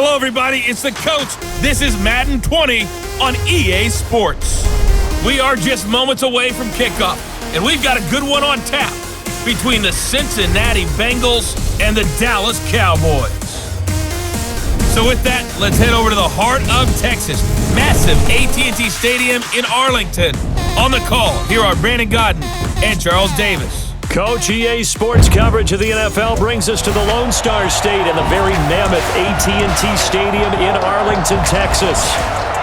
Hello, everybody. It's the coach. This is Madden 20 on EA Sports. We are just moments away from kickoff, and we've got a good one on tap between the Cincinnati Bengals and the Dallas Cowboys. So with that, let's head over to the heart of Texas. Massive AT&T Stadium in Arlington. On the call, here are Brandon Godden and Charles Davis. Coach, EA Sports coverage of the NFL brings us to the Lone Star State and the very mammoth AT&T Stadium in Arlington, Texas.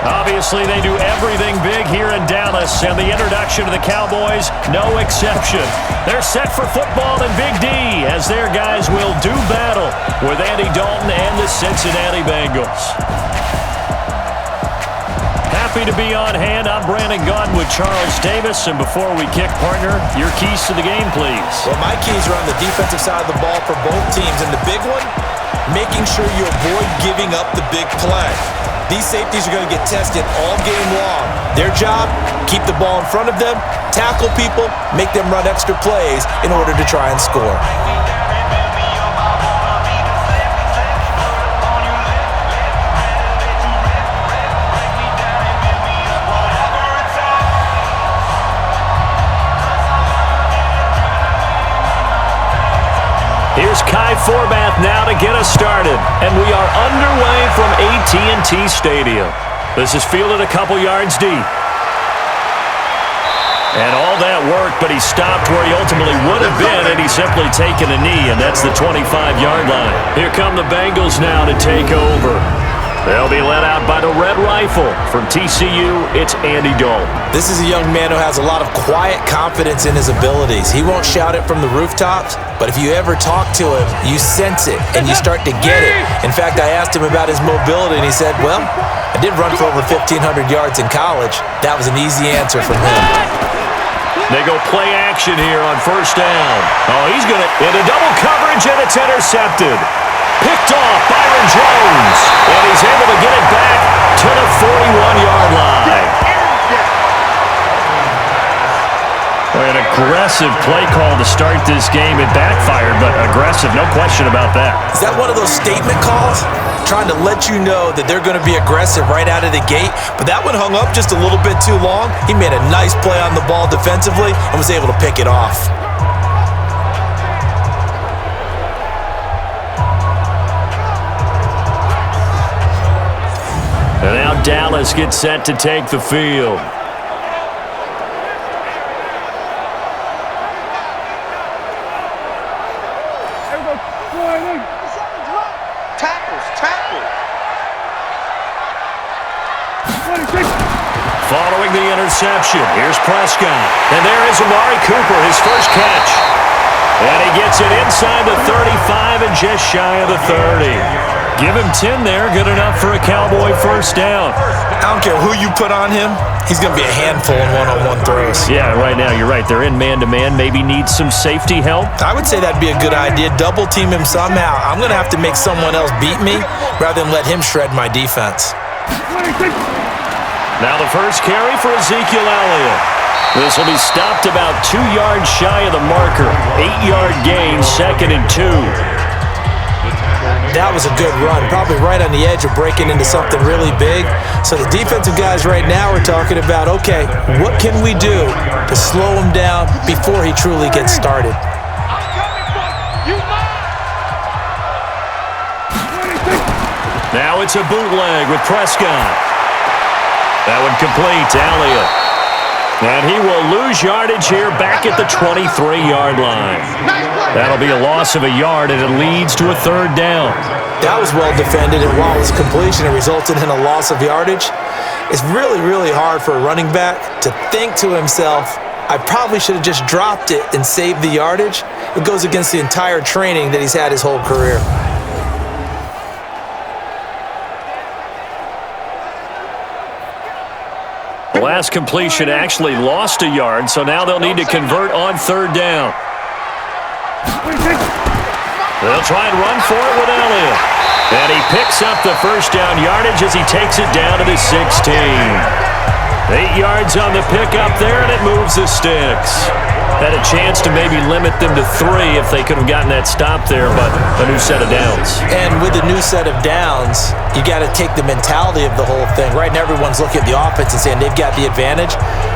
Obviously, they do everything big here in Dallas, and the introduction to the Cowboys, no exception. They're set for football in Big D, as their guys will do battle with Andy Dalton and the Cincinnati Bengals. Happy to be on hand. I'm Brandon Godden with Charles Davis. And before we kick, partner, your keys to the game, please. Well, my keys are on the defensive side of the ball for both teams. And the big one, making sure you avoid giving up the big play. These safeties are going to get tested all game long. Their job, keep the ball in front of them, tackle people, make them run extra plays in order to try and score. Here's Kai Forbath now to get us started, and we are underway from AT&T Stadium. This is fielded a couple yards deep. And all that work, but he stopped where he ultimately would have been, and he's simply taken a knee, and that's the 25-yard line. Here come the Bengals now to take over. They'll be led out by the Red Rifle. From TCU, it's Andy Dalton. This is a young man who has a lot of quiet confidence in his abilities. He won't shout it from the rooftops, but if you ever talk to him, you sense it, and you start to get it. In fact, I asked him about his mobility, and he said, well, I did run for over 1,500 yards in college. That was an easy answer from him. They go play action here on first down. Oh, he's going to into double coverage, and it's intercepted. Picked off Byron Jones, and he's able to get it back to the 41-yard line. An aggressive play call to start this game. It backfired, but aggressive, no question about that. Is that one of those statement calls? Trying to let you know that they're going to be aggressive right out of the gate, but that one hung up just a little bit too long. He made a nice play on the ball defensively and was able to pick it off. And now Dallas gets set to take the field. Following the interception, here's Prescott. And there is Amari Cooper, his first catch. And he gets it inside the 35 and just shy of the 30. Give him 10 there, good enough for a Cowboy first down. I don't care who you put on him, he's going to be a handful in one-on-one throws. Yeah, right now, you're right. They're in man-to-man, maybe need some safety help. I would say that'd be a good idea. Double team him somehow. I'm going to have to make someone else beat me rather than let him shred my defense. Now the first carry for Ezekiel Elliott. This will be stopped about 2 yards shy of the marker. 8-yard gain, 2nd and 2. That was a good run, probably right on the edge of breaking into something really big. So the defensive guys right now are talking about, okay, what can we do to slow him down before he truly gets started? Now it's a bootleg with Prescott. That one complete to Elliott. And he will lose yardage here back at the 23-yard line. That'll be a loss of a yard, and it leads to a 3rd down. That was well defended, and while his completion resulted in a loss of yardage, it's really, really hard for a running back to think to himself, I probably should have just dropped it and saved the yardage. It goes against the entire training that he's had his whole career. The last completion actually lost a yard, so now they'll need to convert on 3rd down. They'll try and run for it with Elliott. And he picks up the first down yardage as he takes it down to the 16. 8 yards on the pickup there, and it moves the sticks. Had a chance to maybe limit them to 3 if they could have gotten that stop there, but a new set of downs. And with a new set of downs, you got to take the mentality of the whole thing. Right now, everyone's looking at the offense and saying they've got the advantage.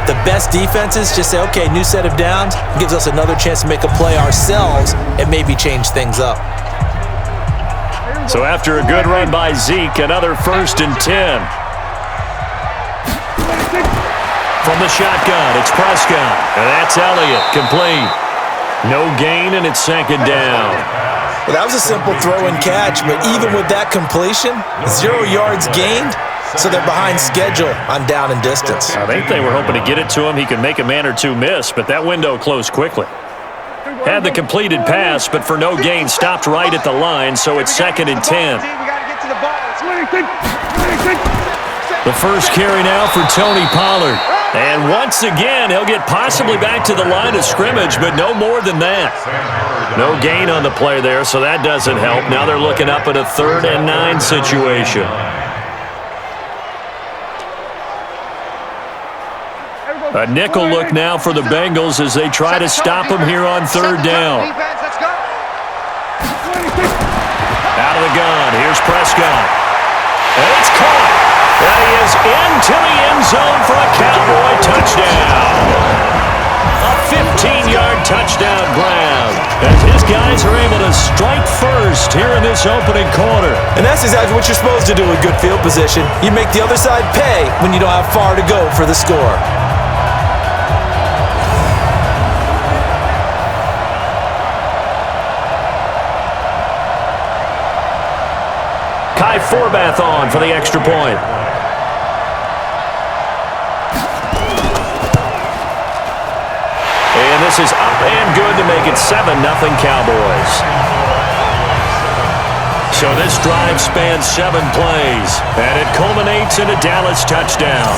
The best defenses just say, okay, new set of downs, gives us another chance to make a play ourselves and maybe change things up. So after a good run by Zeke, another 1st and 10. From the shotgun, it's Prescott, and that's Elliott, complete. No gain, and it's 2nd down. Well, that was a simple throw and catch, but even with that completion, 0 yards gained, so they're behind schedule on down and distance. I think they were hoping to get it to him. He could make a man or two miss, but that window closed quickly. Had the completed pass, but for no gain, stopped right at the line, so it's 2nd and 10. The first carry now for Tony Pollard. And once again, he'll get possibly back to the line of scrimmage, but no more than that. No gain on the play there, so that doesn't help. Now they're looking up at a 3rd and 9 situation. A nickel look now for the Bengals as they try to stop him here on 3rd down. Out of the gun, here's Prescott. And it's caught. That he is into the end zone for a Cowboy touchdown. A 15-yard touchdown grab as his guys are able to strike first here in this opening quarter. And that's exactly what you're supposed to do with good field position. You make the other side pay when you don't have far to go for the score. Kai Forbath on for the extra point. And this is up and good to make it 7-0 Cowboys. So this drive spans 7 plays, and it culminates in a Dallas touchdown.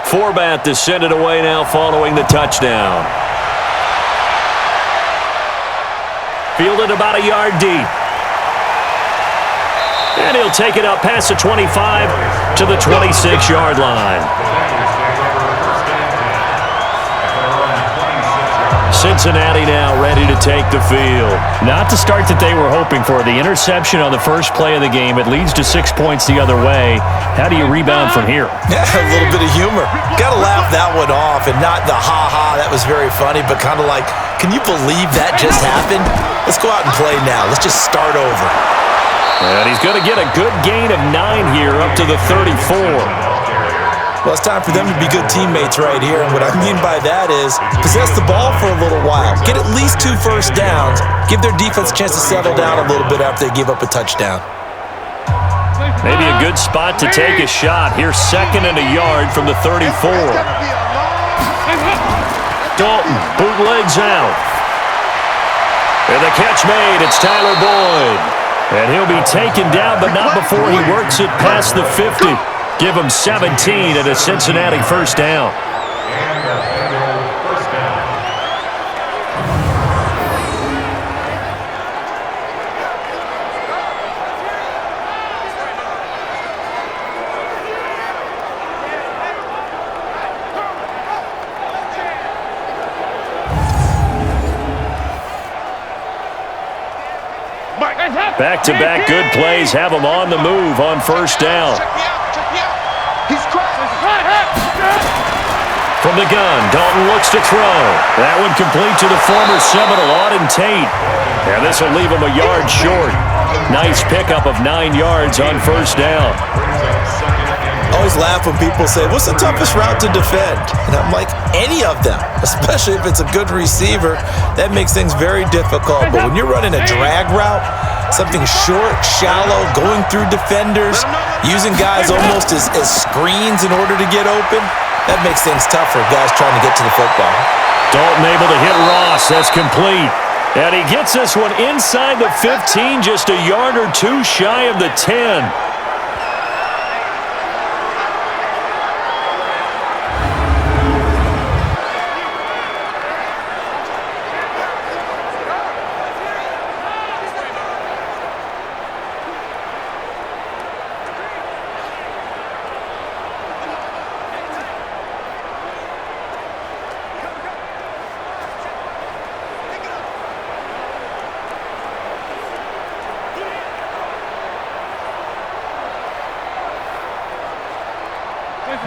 Forbath to send it away now following the touchdown. Fielded about a yard deep. And he'll take it up past the 25 to the 26-yard line. Cincinnati now ready to take the field. Not the start that they were hoping for. The interception on the first play of the game. It leads to 6 points the other way. How do you rebound from here? Yeah, a little bit of humor. Got to laugh that one off, and not the ha-ha, that was very funny, but kind of like, can you believe that just happened? Let's go out and play now. Let's just start over. And he's going to get a good gain of 9 here up to the 34. Well, it's time for them to be good teammates right here, and what I mean by that is possess the ball for a little while. Get at least 2 first downs. Give their defense a chance to settle down a little bit after they give up a touchdown. Maybe a good spot to take a shot. Here's 2nd and a yard from the 34. Dalton bootlegs out. And the catch made. It's Tyler Boyd. And he'll be taken down, but not before he works it past the 50. Give him 17 and a Cincinnati first down. Back-to-back good plays have him on the move on first down. From the gun, Dalton looks to throw. That one complete to the former Seminole, Auden Tate. And this will leave him a yard short. Nice pickup of 9 yards on first down. Always laugh when people say, what's the toughest route to defend? And I'm like, any of them, especially if it's a good receiver. That makes things very difficult. But when you're running a drag route, something short, shallow, going through defenders, using guys almost as screens in order to get open, That makes things tough for guys trying to get to the football. Dalton able to hit Ross. That's complete. And he gets this one inside the 15, just a yard or two shy of the 10.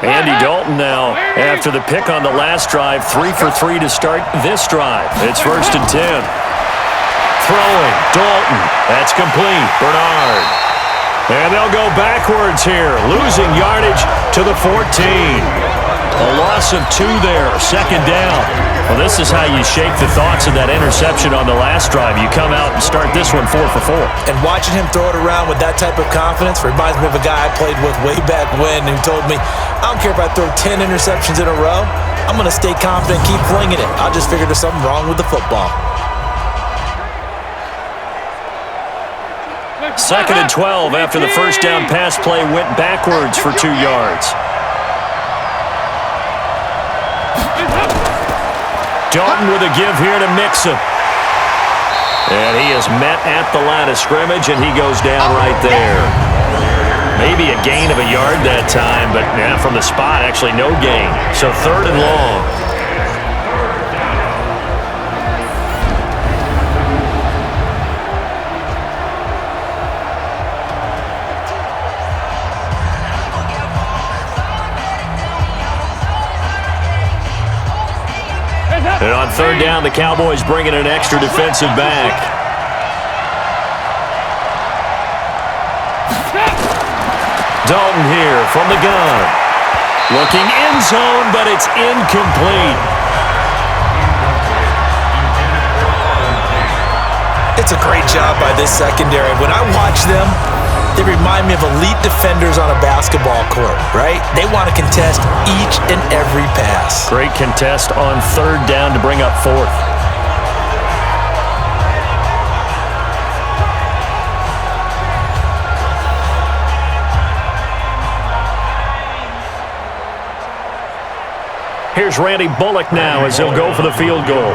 Andy Dalton now, after the pick on the last drive, 3 for 3 to start this drive. It's 1st and 10. Throwing, Dalton. That's complete. Bernard. And they'll go backwards here, losing yardage to the 14. A loss of 2 there, 2nd down. Well, this is how you shape the thoughts of that interception on the last drive. You come out and start this one 4 for 4. And watching him throw it around with that type of confidence reminds me of a guy I played with way back when who told me, I don't care if I throw 10 interceptions in a row. I'm going to stay confident, keep flinging it. I'll just figure there's something wrong with the football. 2nd and 12 after the first down pass play went backwards for 2 yards. Dalton with a give here to Mixon. And he is met at the line of scrimmage, and he goes down right there. Maybe a gain of a yard that time, but yeah, from the spot, actually no gain. So 3rd and long. And on 3rd down, the Cowboys bring in an extra defensive back. Dalton here from the gun. Looking end zone, but it's incomplete. It's a great job by this secondary. When I watch them, they remind me of elite defenders on a basketball court, right? They want to contest each and every pass. Great contest on 3rd down to bring up 4th. Here's Randy Bullock now as he'll go for the field goal.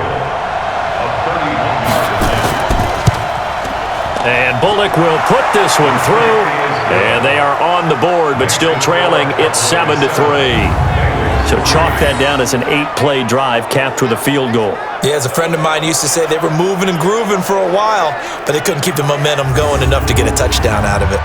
And Bullock will put this one through. And they are on the board, but still trailing. It's 7-3. So chalk that down as an 8-play drive capped with a field goal. Yeah, as a friend of mine used to say, they were moving and grooving for a while, but they couldn't keep the momentum going enough to get a touchdown out of it.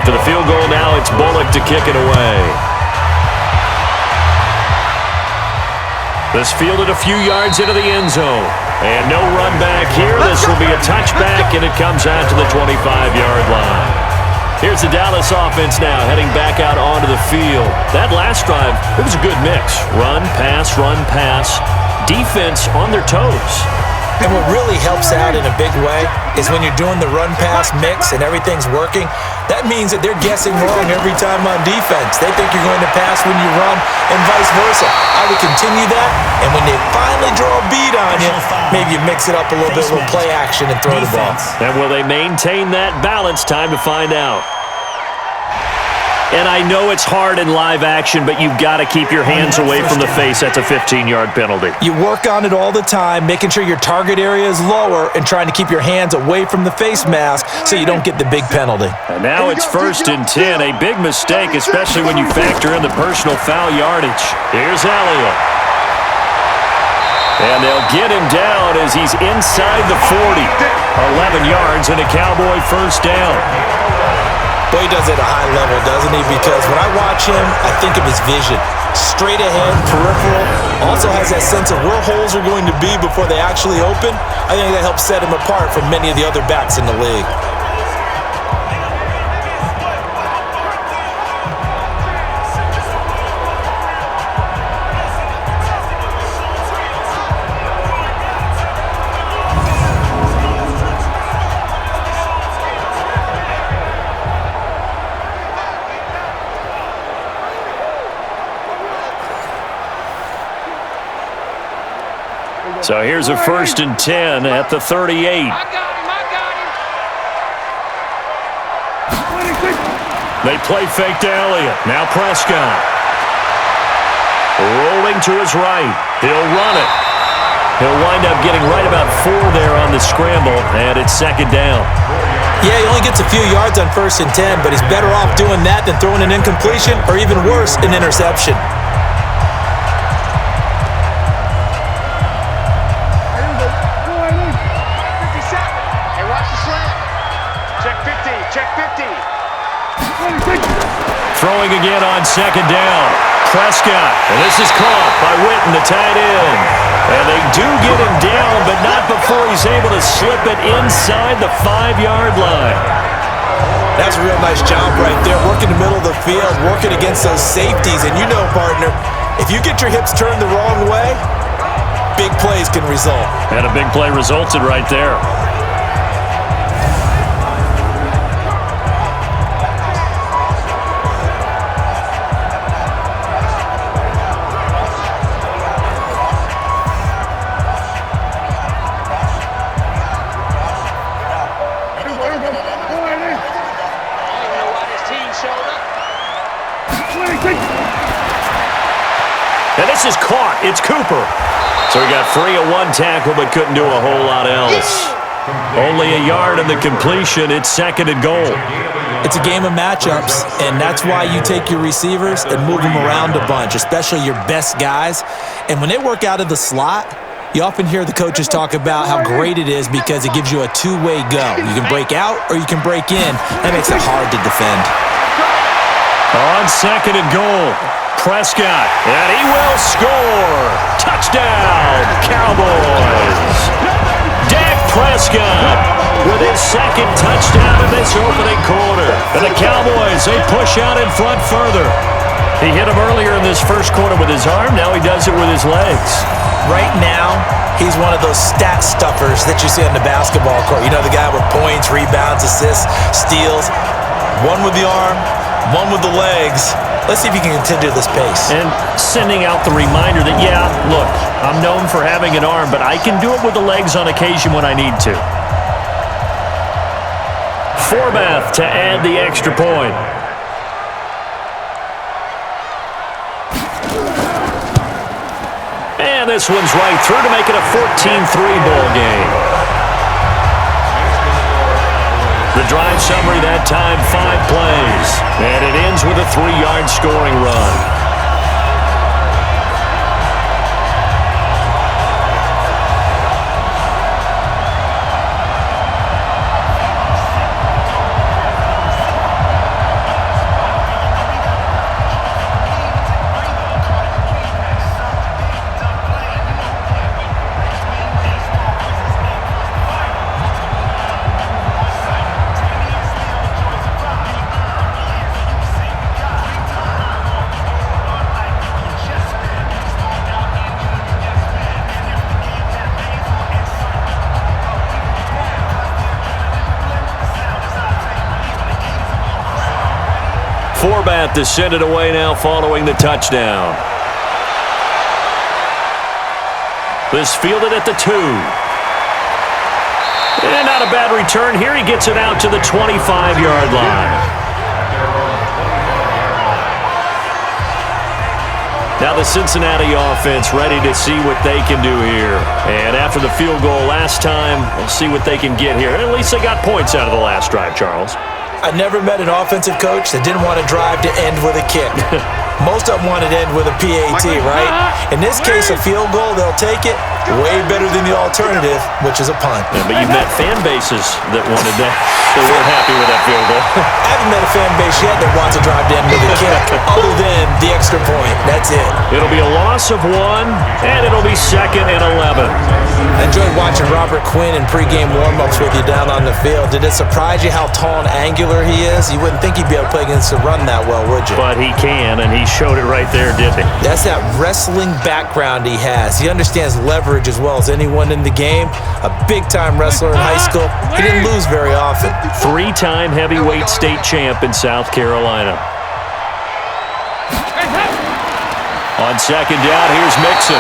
After the field goal now, it's Bullock to kick it away. This fielded a few yards into the end zone. And no run back here. This will be a touchback, and it comes out to the 25-yard line. Here's the Dallas offense now heading back out onto the field. That last drive, it was a good mix. Run, pass, defense on their toes. And what really helps out in a big way is when you're doing the run-pass mix and everything's working, that means that they're guessing wrong every time on defense. They think you're going to pass when you run and vice versa. I would continue that, and when they finally draw a beat on you, maybe you mix it up a little bit with play action and throw the ball. And will they maintain that balance? Time to find out. And I know it's hard in live action, but you've got to keep your hands away from the face. That's a 15-yard penalty. You work on it all the time, making sure your target area is lower and trying to keep your hands away from the face mask so you don't get the big penalty. And now it's 1st and 10. A big mistake, especially when you factor in the personal foul yardage. Here's Elliott. And they'll get him down as he's inside the 40. 11 yards and a Cowboy 1st down. Well, he does it at a high level, doesn't he? Because when I watch him, I think of his vision. Straight ahead, peripheral. Also has that sense of where holes are going to be before they actually open. I think that helps set him apart from many of the other backs in the league. So here's a 1st and 10 at the 38. I got him. They play fake to Elliott. Now Prescott. Rolling to his right. He'll run it. He'll wind up getting right about 4 there on the scramble, and it's 2nd down. Yeah, he only gets a few yards on 1st and 10, but he's better off doing that than throwing an incompletion or even worse, an interception. Throwing again on 2nd down. Prescott. And this is caught by Witten, the tight end. And they do get him down, but not before he's able to slip it inside the 5-yard line. That's a real nice job right there. Working the middle of the field, working against those safeties. And you know, partner, if you get your hips turned the wrong way, big plays can result. And a big play resulted right there. And this is caught. It's Cooper. So he got free of 1 tackle but couldn't do a whole lot else. Only a yard in the completion. It's 2nd and goal. It's a game of matchups, and that's why you take your receivers and move them around a bunch, especially your best guys. And when they work out of the slot, you often hear the coaches talk about how great it is because it gives you a two-way go. You can break out or you can break in. That makes it hard to defend. On 2nd and goal, Prescott, and he will score. Touchdown, Cowboys. Dak Prescott with his 2nd touchdown in this opening quarter. And the Cowboys, they push out in front further. He hit him earlier in this 1st quarter with his arm. Now he does it with his legs. Right now, he's one of those stat stuffers that you see on the basketball court. You know, the guy with points, rebounds, assists, steals. One with the arm, one with the legs. Let's see if he can continue this pace. And sending out the reminder that, yeah, look, I'm known for having an arm, but I can do it with the legs on occasion when I need to. Forbath to add the extra point. And this one's right through to make it a 14-3 ball game. The drive summary that time, 5 plays. And it ends with a 3-yard scoring run. Forbath to send it away now following the touchdown. This fielded at the 2. And not a bad return here. He gets it out to the 25-yard line. Now the Cincinnati offense ready to see what they can do here. And after the field goal last time, we'll see what they can get here. At least they got points out of the last drive, Charles. I never met an offensive coach that didn't want to drive to end with a kick. Most of them wanted to end with a PAT, right? In this case, a field goal, they'll take it. Way better than the alternative, which is a punt. Yeah, but you've met fan bases that wanted that. They weren't happy with that field goal. I haven't met a fan base yet that wants to drive down with a kick other than the extra point. That's it. It'll be a loss of 1, and it'll be 2nd and 11. I enjoyed watching Robert Quinn in pregame warm-ups with you down on the field. Did it surprise you how tall and angular he is? You wouldn't think he'd be able to play against the run that well, would you? But he can, and he showed it right there, didn't he? That's that wrestling background he has. He understands leverage as well as anyone in the game. A big-time wrestler in high school. He didn't lose very often. 3-time heavyweight state champ in South Carolina. On 2nd down, here's Mixon.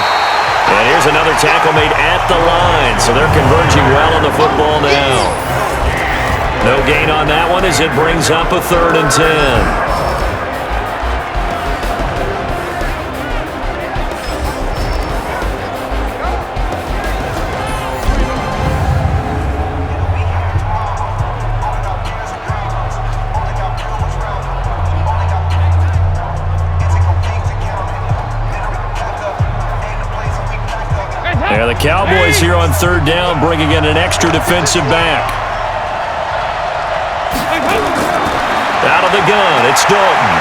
And here's another tackle made at the line, so they're converging well on the football now. No gain on that one as it brings up a 3rd and 10. Yeah, the Cowboys here on 3rd down, bringing in an extra defensive back. Out of the gun, it's Dalton.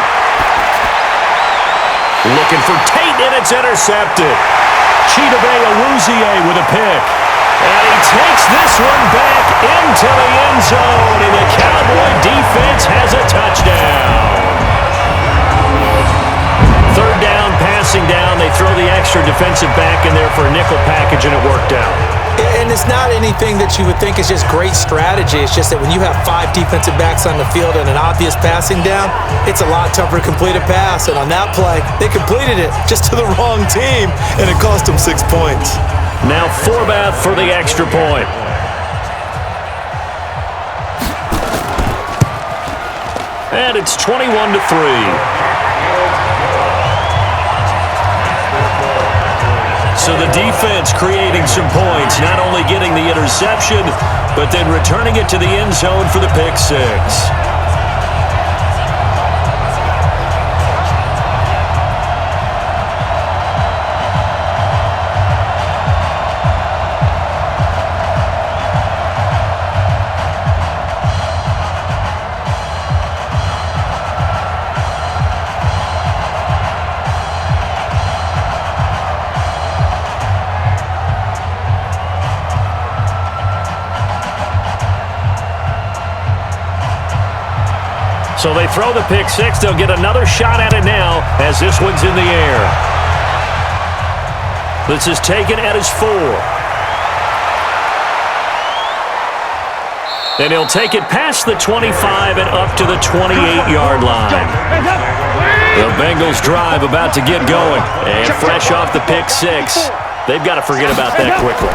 Looking for Tate, and it's intercepted. Chidobe Awuzie with a pick. And he takes this one back into the end zone, and the Cowboy defense has a touchdown. 3rd down, passing down. They throw the extra defensive back in there for a nickel package, and it worked out. And it's not anything that you would think is just great strategy. It's just that when you have 5 defensive backs on the field and an obvious passing down, it's a lot tougher to complete a pass. And on that play, they completed it just to the wrong team, and it cost them 6 points. Now Forbath for the extra point. And it's 21-3. So the defense creating some points, not only getting the interception, but then returning it to the end zone for the pick 6. So they throw the pick 6. They'll get another shot at it now as this one's in the air. This is taken at his 4. And he'll take it past the 25 and up to the 28-yard line. The Bengals drive about to get going. And fresh off the pick 6, they've got to forget about that quickly.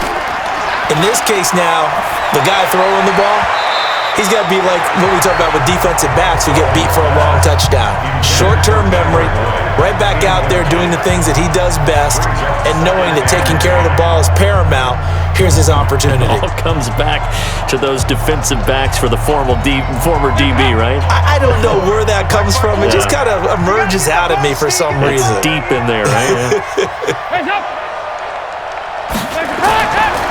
In this case now, the guy throwing the ball, he's got to be like what we talk about with defensive backs who get beat for a long touchdown. Short-term memory, right back out there doing the things that he does best, and knowing that taking care of the ball is paramount. Here's his opportunity. It all comes back to those defensive backs for the former DB, right? I don't know where that comes from. It just kind of emerges out of me for some reason. It's deep in there, right?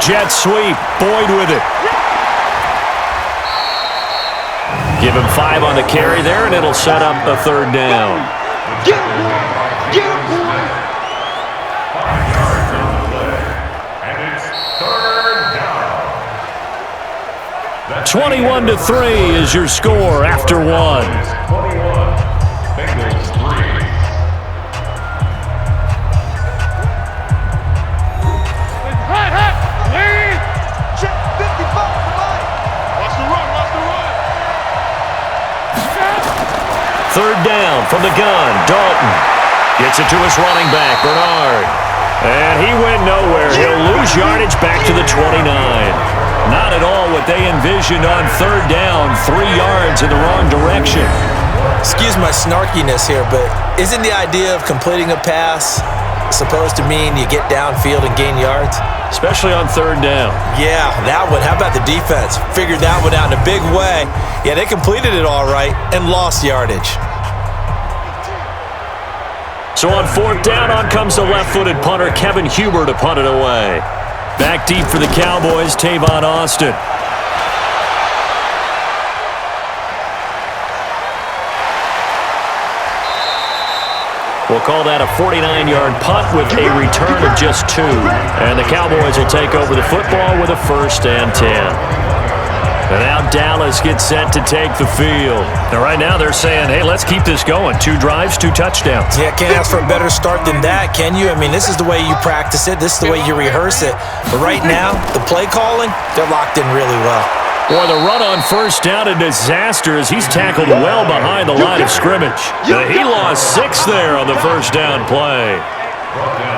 Jet sweep. Boyd with it. Give him 5 on the carry there, and it'll set up a 3rd down. 21-3 is your score after 1. Third down from the gun. Dalton gets it to his running back, Bernard. And he went nowhere. He'll lose yardage back to the 29. Not at all what they envisioned on 3rd down. 3 yards in the wrong direction. Excuse my snarkiness here, but isn't the idea of completing a pass supposed to mean you get downfield and gain yards? Especially on 3rd down. Yeah, that one. How about the defense? Figured that one out in a big way. Yeah, they completed it all right and lost yardage. So on 4th down, on comes the left-footed punter, Kevin Huber, to punt it away. Back deep for the Cowboys, Tavon Austin. We'll call that a 49-yard punt with a return of just 2. And the Cowboys will take over the football with a 1st and 10. And now Dallas gets set to take the field. And right now they're saying, hey, let's keep this going. 2 drives, 2 touchdowns. Yeah, can't ask for a better start than that, can you? I mean, this is the way you practice it. This is the way you rehearse it. But right now, the play calling, they're locked in really well. Boy, the run on 1st down, a disaster as he's tackled well behind the line of scrimmage. He lost 6 there on the 1st down play.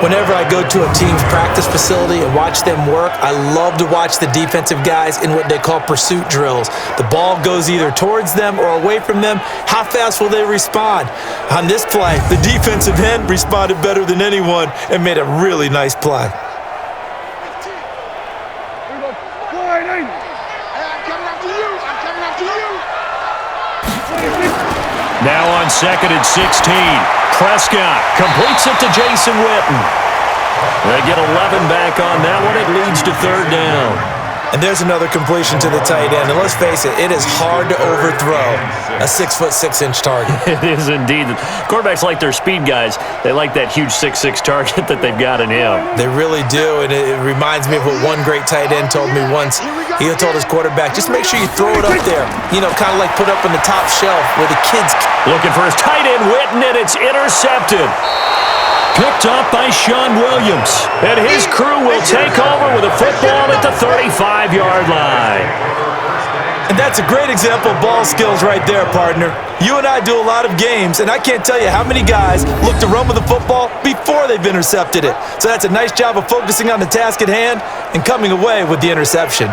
Whenever I go to a team's practice facility and watch them work, I love to watch the defensive guys in what they call pursuit drills. The ball goes either towards them or away from them. How fast will they respond? On this play, the defensive end responded better than anyone and made a really nice play. Now on 2nd and 16. Prescott completes it to Jason Witten. They get 11 back on that one. It leads to 3rd down. And there's another completion to the tight end. And let's face it, it is hard to overthrow a 6'6" target. It is indeed. Quarterbacks like their speed guys. They like that huge 6'6" target that they've got in him. They really do, and it reminds me of what one great tight end told me once. He told his quarterback, just make sure you throw it up there. You know, kind of like put up on the top shelf where the kids... Looking for his tight end, Witten, and it's intercepted. Picked up by Sean Williams. And his crew will take over with a football at the 35-yard line. And that's a great example of ball skills right there, partner. You and I do a lot of games, and I can't tell you how many guys look to run with the football before they've intercepted it. So that's a nice job of focusing on the task at hand and coming away with the interception.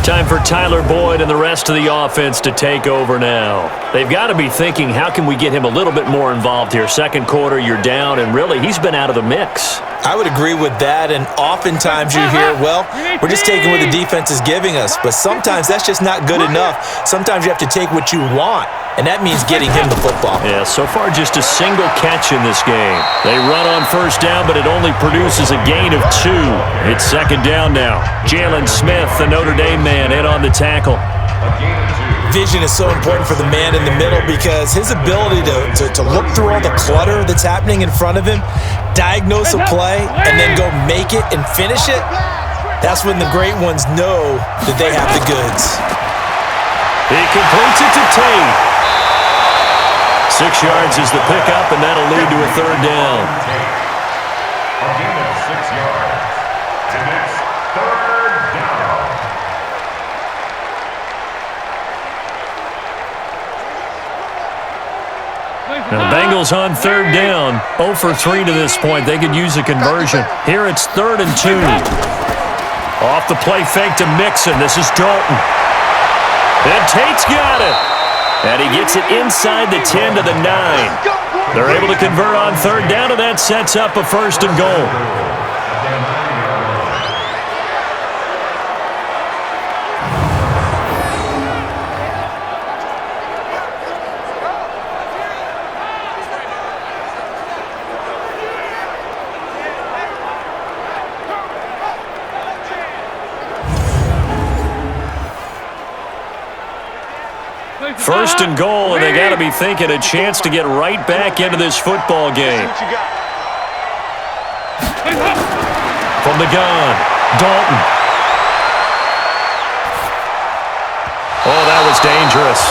Time for Tyler Boyd and the rest of the offense to take over now. They've got to be thinking, how can we get him a little bit more involved here? 2nd quarter, you're down, and really, he's been out of the mix. I would agree with that, and oftentimes you hear, well, we're just taking what the defense is giving us, but sometimes that's just not good enough. Sometimes you have to take what you want, and that means getting him the football. Yeah, so far just a single catch in this game. They run on 1st down, but it only produces a gain of 2. It's 2nd down now. Jalen Smith, the Notre Dame man, in on the tackle. Vision is so important for the man in the middle because his ability to look through all the clutter that's happening in front of him, diagnose a play, and then go make it and finish it, that's when the great ones know that they have the goods. He completes it to Tate. 6 yards is the pickup, and that'll lead to a 3rd down. Now, Bengals on 3rd down. 0 for 3 to this point. They could use a conversion. Here it's 3rd and 2. Off the play fake to Mixon. This is Dalton. And Tate's got it. And he gets it inside the 10 to the 9. They're able to convert on 3rd down, and that sets up a 1st and goal. First and goal, and they got to be thinking a chance to get right back into this football game. From the gun, Dalton. Oh, that was dangerous.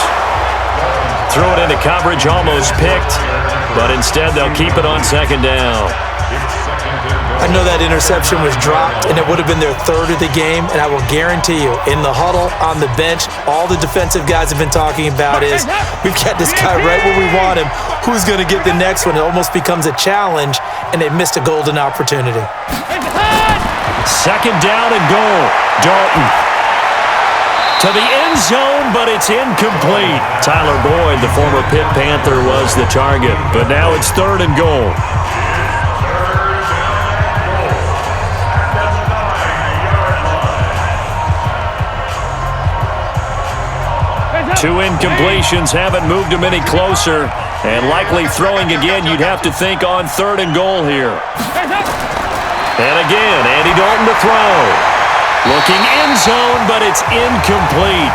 Threw it into coverage, almost picked, but instead they'll keep it on 2nd down. I know that interception was dropped, and it would have been their 3rd of the game, and I will guarantee you, in the huddle, on the bench, all the defensive guys have been talking about is, we've got this guy right where we want him. Who's going to get the next one? It almost becomes a challenge, and they missed a golden opportunity. 2nd down and goal. Dalton. To the end zone, but it's incomplete. Tyler Boyd, the former Pitt Panther, was the target, but now it's 3rd and goal. 2 incompletions haven't moved him any closer. And likely throwing again, you'd have to think on 3rd and goal here. And again, Andy Dalton to throw. Looking end zone, but it's incomplete.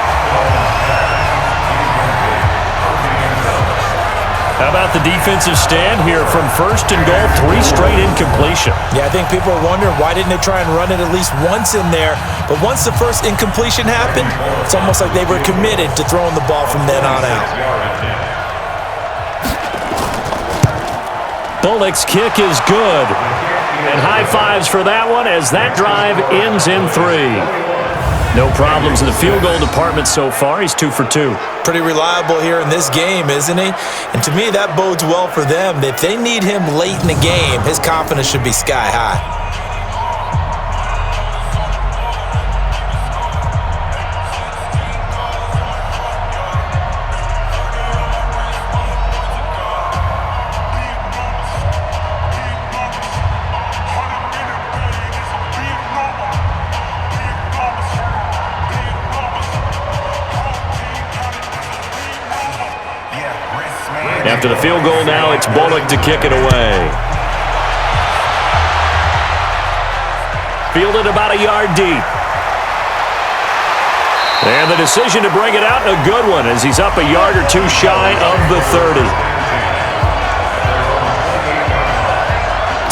How about the defensive stand here from 1st and goal, 3 straight incompletion? Yeah, I think people are wondering why didn't they try and run it at least once in there. But once the first incompletion happened, it's almost like they were committed to throwing the ball from then on out. Bullock's kick is good. And high fives for that one as that drive ends in 3. No problems in the field goal department so far. He's 2 for 2. Pretty reliable here in this game, isn't he? And to me, that bodes well for them. If they need him late in the game, his confidence should be sky high. After the field goal now, it's Bullock to kick it away. Fielded about a yard deep. And the decision to bring it out, a good one, as he's up a yard or 2 shy of the 30.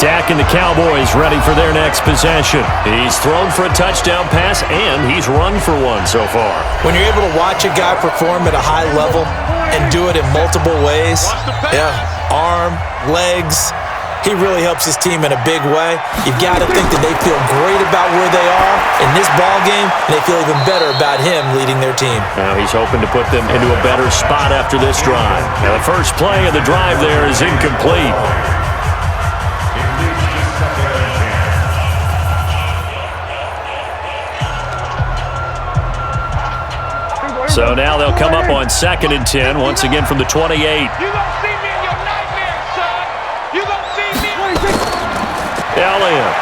Dak and the Cowboys ready for their next possession. He's thrown for a touchdown pass, and he's run for one so far. When you're able to watch a guy perform at a high level and do it in multiple ways, arm, legs, he really helps his team in a big way. You've got to think that they feel great about where they are in this ball game, and they feel even better about him leading their team. Now he's hoping to put them into a better spot after this drive. Now the first play of the drive there is incomplete. So now they'll come up on 2nd and 10, once again from the 28. You gonna see me in your nightmares, son. You gonna see me. Elliott.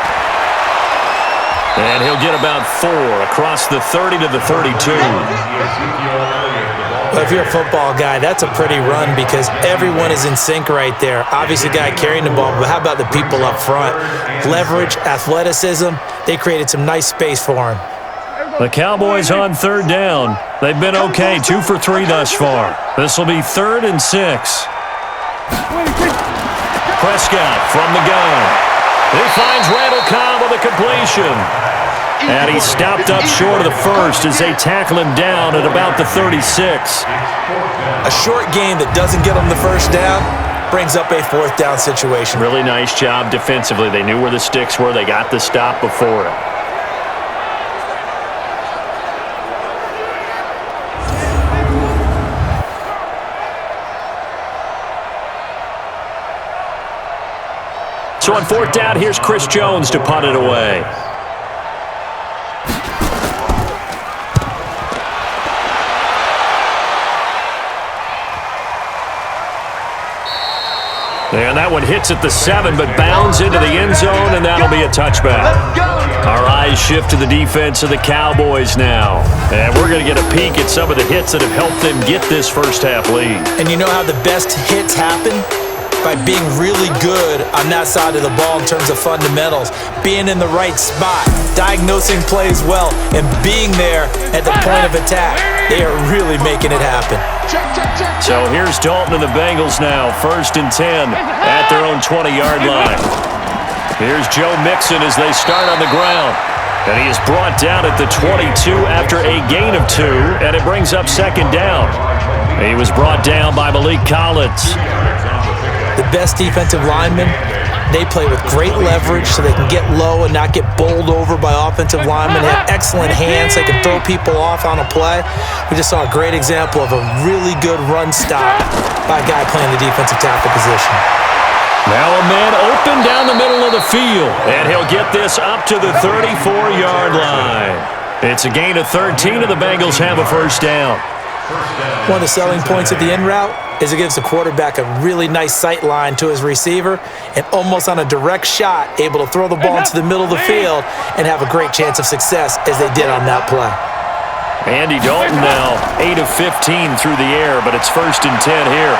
And he'll get about 4 across the 30 to the 32. Well, if you're a football guy, that's a pretty run because everyone is in sync right there. Obviously, the guy carrying the ball, but how about the people up front? Leverage, athleticism, they created some nice space for him. The Cowboys on 3rd down. They've been okay, 2 for 3 thus far. This will be 3rd and 6. Prescott from the gun. He finds Randall Cobb with a completion. And he's stopped up short of the first as they tackle him down at about the 36. A short game that doesn't get them the first down brings up a 4th down situation. Really nice job defensively. They knew where the sticks were. They got the stop before it. So on 4th down, here's Chris Jones to punt it away. And that one hits at the 7, but bounds into the end zone, and that'll be a touchback. Our eyes shift to the defense of the Cowboys now. And we're going to get a peek at some of the hits that have helped them get this first half lead. And you know how the best hits happen? By being really good on that side of the ball in terms of fundamentals, being in the right spot, diagnosing plays well, and being there at the point of attack. They are really making it happen. So here's Dalton and the Bengals now, 1st and 10 at their own 20-yard line. Here's Joe Mixon as they start on the ground. And he is brought down at the 22 after a gain of 2, and it brings up 2nd down. He was brought down by Malik Collins. The best defensive linemen, they play with great leverage so they can get low and not get bowled over by offensive linemen. They have excellent hands. They can throw people off on a play. We just saw a great example of a really good run stop by a guy playing the defensive tackle position. Now a man open down the middle of the field, and he'll get this up to the 34-yard line. It's a gain of 13, and the Bengals have a 1st down. One of the selling points of the in route is it gives the quarterback a really nice sight line to his receiver and almost on a direct shot able to throw the ball into the middle of the field and have a great chance of success as they did on that play. Andy Dalton now 8 of 15 through the air, but it's 1st and 10 here.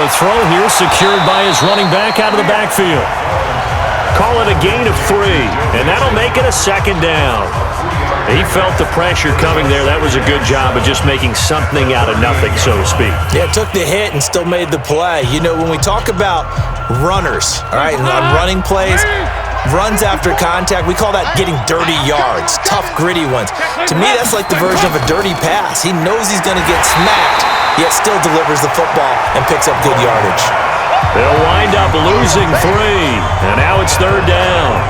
a throw here secured by his running back out of the backfield. Call it a gain of 3, and that'll make it a second down. He felt the pressure coming there. That was a good job of just making something out of nothing, so to speak. Yeah, took the hit and still made the play. You know, when we talk about runners, all right, and on running plays, runs after contact, we call that getting dirty yards, tough, gritty ones. To me, that's like the version of a dirty pass. He knows he's going to get smacked, yet still delivers the football and picks up good yardage. They'll wind up losing 3, and now it's third down.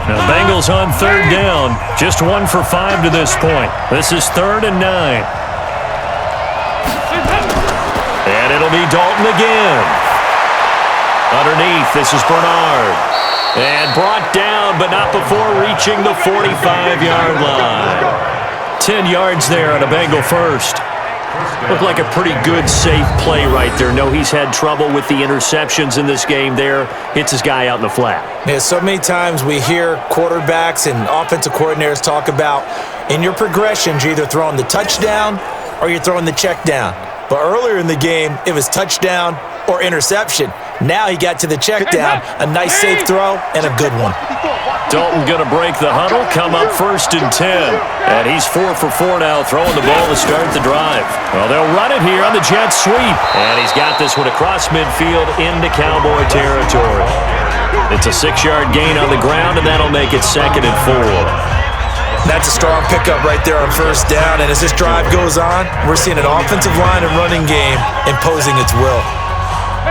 Now, Bengals on third down. Just 1 for 5 to this point. This is 3rd and 9. And it'll be Dalton again. Underneath, this is Bernard. And brought down, but not before reaching the 45-yard line. 10 yards there on a Bengal first. Looked like a pretty good, safe play right there. No, he's had trouble with the interceptions in this game there. Hits his guy out in the flat. Yeah, so many times we hear quarterbacks and offensive coordinators talk about in your progressions, you're either throwing the touchdown or you're throwing the check down. But earlier in the game, it was touchdown or interception. Now he got to the check down, a nice safe throw, and a good one. Dalton going to break the huddle, come up 1st and 10. And he's 4 for 4 now, throwing the ball to start the drive. Well, they'll run it here on the jet sweep. And he's got this one across midfield into Cowboy territory. It's a 6-yard gain on the ground, and that'll make it 2nd and 4. That's a strong pickup right there on 1st down. And as this drive goes on, we're seeing an offensive line and running game imposing its will.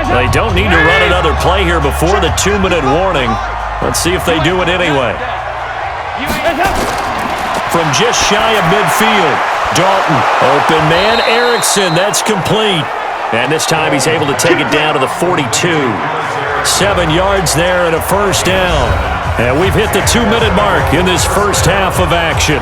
They don't need to run another play here before the 2-minute warning. Let's see if they do it anyway. From just shy of midfield, Dalton, open man, Erickson, that's complete. And this time he's able to take it down to the 42. 7 yards there and a 1st down. And we've hit the 2-minute mark in this first half of action.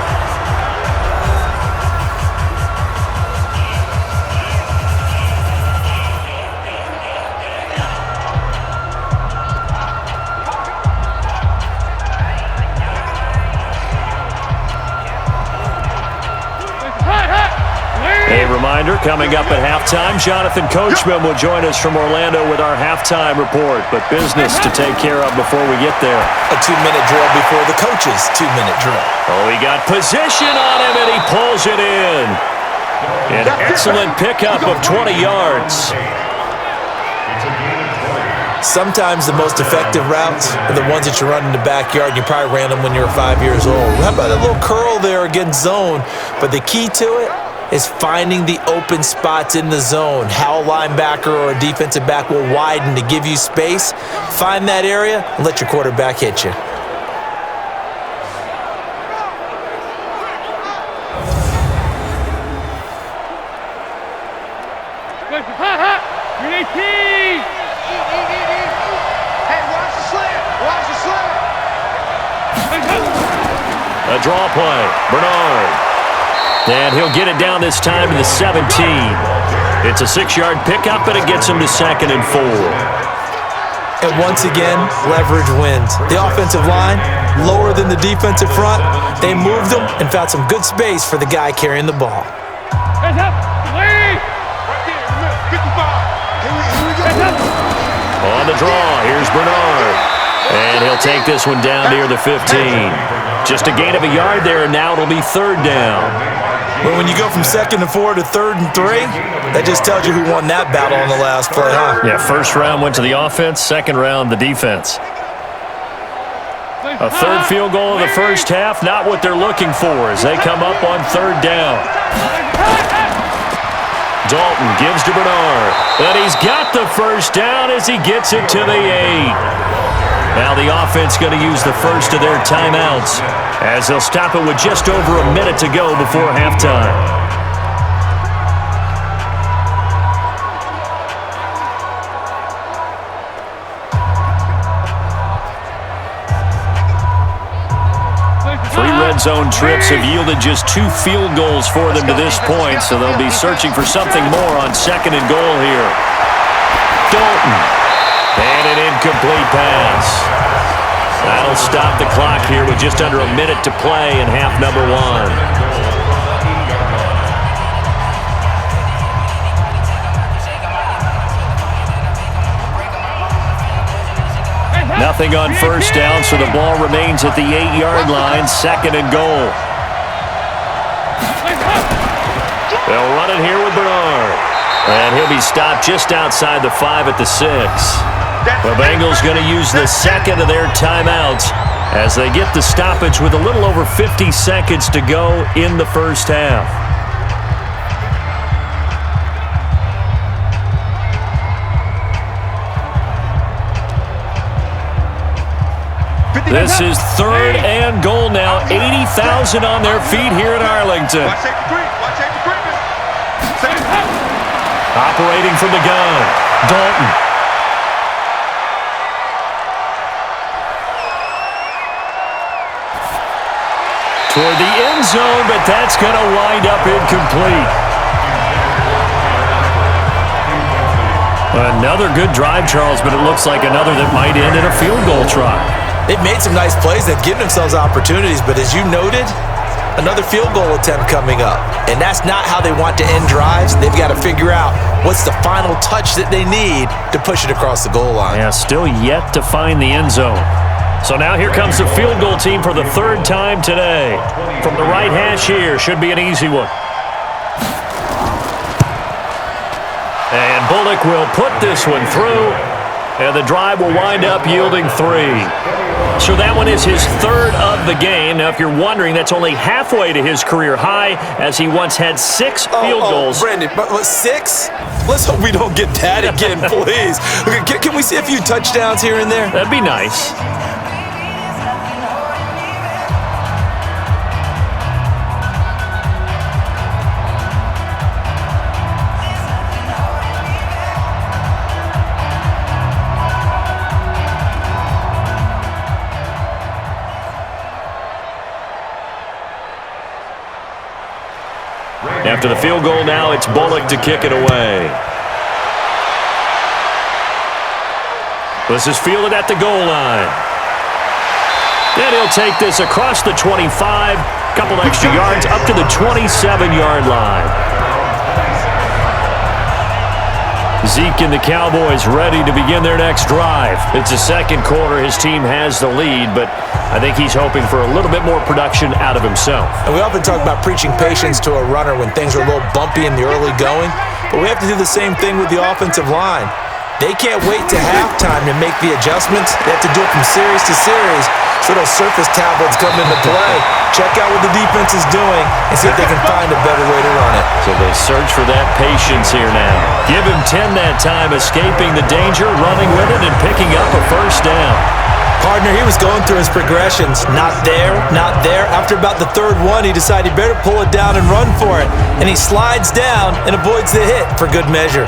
A reminder, coming up at halftime, Jonathan Coachman will join us from Orlando with our halftime report. But business to take care of before we get there. A 2-minute drill before the coach's 2-minute drill. Oh, he got position on him, and he pulls it in. An excellent pickup of 20 yards. Sometimes the most effective routes are the ones that you run in the backyard. You probably ran them when you were 5 years old. How about a little curl there against zone? But the key to it is finding the open spots in the zone. How a linebacker or a defensive back will widen to give you space. Find that area and let your quarterback hit you. A draw play, Bernard. And he'll get it down this time to the 17. It's a 6-yard pickup, and it gets him to 2nd and 4. And once again, leverage wins. The offensive line, lower than the defensive front. They moved them and found some good space for the guy carrying the ball. On the draw, here's Bernard. And he'll take this one down near the 15. Just a gain of a yard there, and now it'll be 3rd down. Well, when you go from 2nd and 4 to 3rd and 3, that just tells you who won that battle on the last play, huh? Yeah, first round went to the offense, second round the defense. A 3rd field goal in the first half, not what they're looking for as they come up on 3rd down. Dalton gives to Bernard, and he's got the 1st down as he gets it to the 8. Now the offense going to use the first of their timeouts as they'll stop it with just over a minute to go before halftime. red zone trips have yielded just 2 field goals for them to this point, so they'll be searching for something more on 2nd and goal here. Dalton. And an incomplete pass. That'll stop the clock here with just under a minute to play in half number 1. Nothing on first down, so the ball remains at the 8-yard line, 2nd and goal. They'll run it here with Bernard. And he'll be stopped just outside the 5 at the 6. The Bengals going to use the second of their timeouts as they get the stoppage with a little over 50 seconds to go in the first half. This is 3rd and goal now. 80,000 on their feet here in Arlington. Operating from the gun, Dalton. Toward the end zone, but that's going to wind up incomplete. Another good drive, Charles, but it looks like another that might end in a field goal try. They've made some nice plays. They've given themselves opportunities, but as you noted, another field goal attempt coming up. And that's not how they want to end drives. They've got to figure out what's the final touch that they need to push it across the goal line. Yeah, still yet to find the end zone. So now here comes the field goal team for the 3rd time today. From the right hash here, should be an easy one. And Bullock will put this one through. And the drive will wind up yielding 3. So that one is his 3rd of the game. Now, if you're wondering, that's only halfway to his career high, as he once had 6 field goals. Brandon, but 6? Let's hope we don't get that again, please. Can we see a few touchdowns here and there? That'd be nice. After the field goal now, it's Bullock to kick it away. This is fielded at the goal line. Then he'll take this across the 25, couple extra yards up to the 27-yard line. Zeke and the Cowboys ready to begin their next drive. It's the 2nd quarter. His team has the lead, but I think he's hoping for a little bit more production out of himself. And we often talk about preaching patience to a runner when things are a little bumpy in the early going, but we have to do the same thing with the offensive line. They can't wait to halftime to make the adjustments. They have to do it from series to series, so those surface tablets come into play. Check out what the defense is doing and see if they can find a better way to run it. So they search for that patience here now. Give him 10 that time, escaping the danger, running with it, and picking up a first down. Partner, he was going through his progressions. Not there, not there. After about the 3rd one, he decided he better pull it down and run for it. And he slides down and avoids the hit for good measure.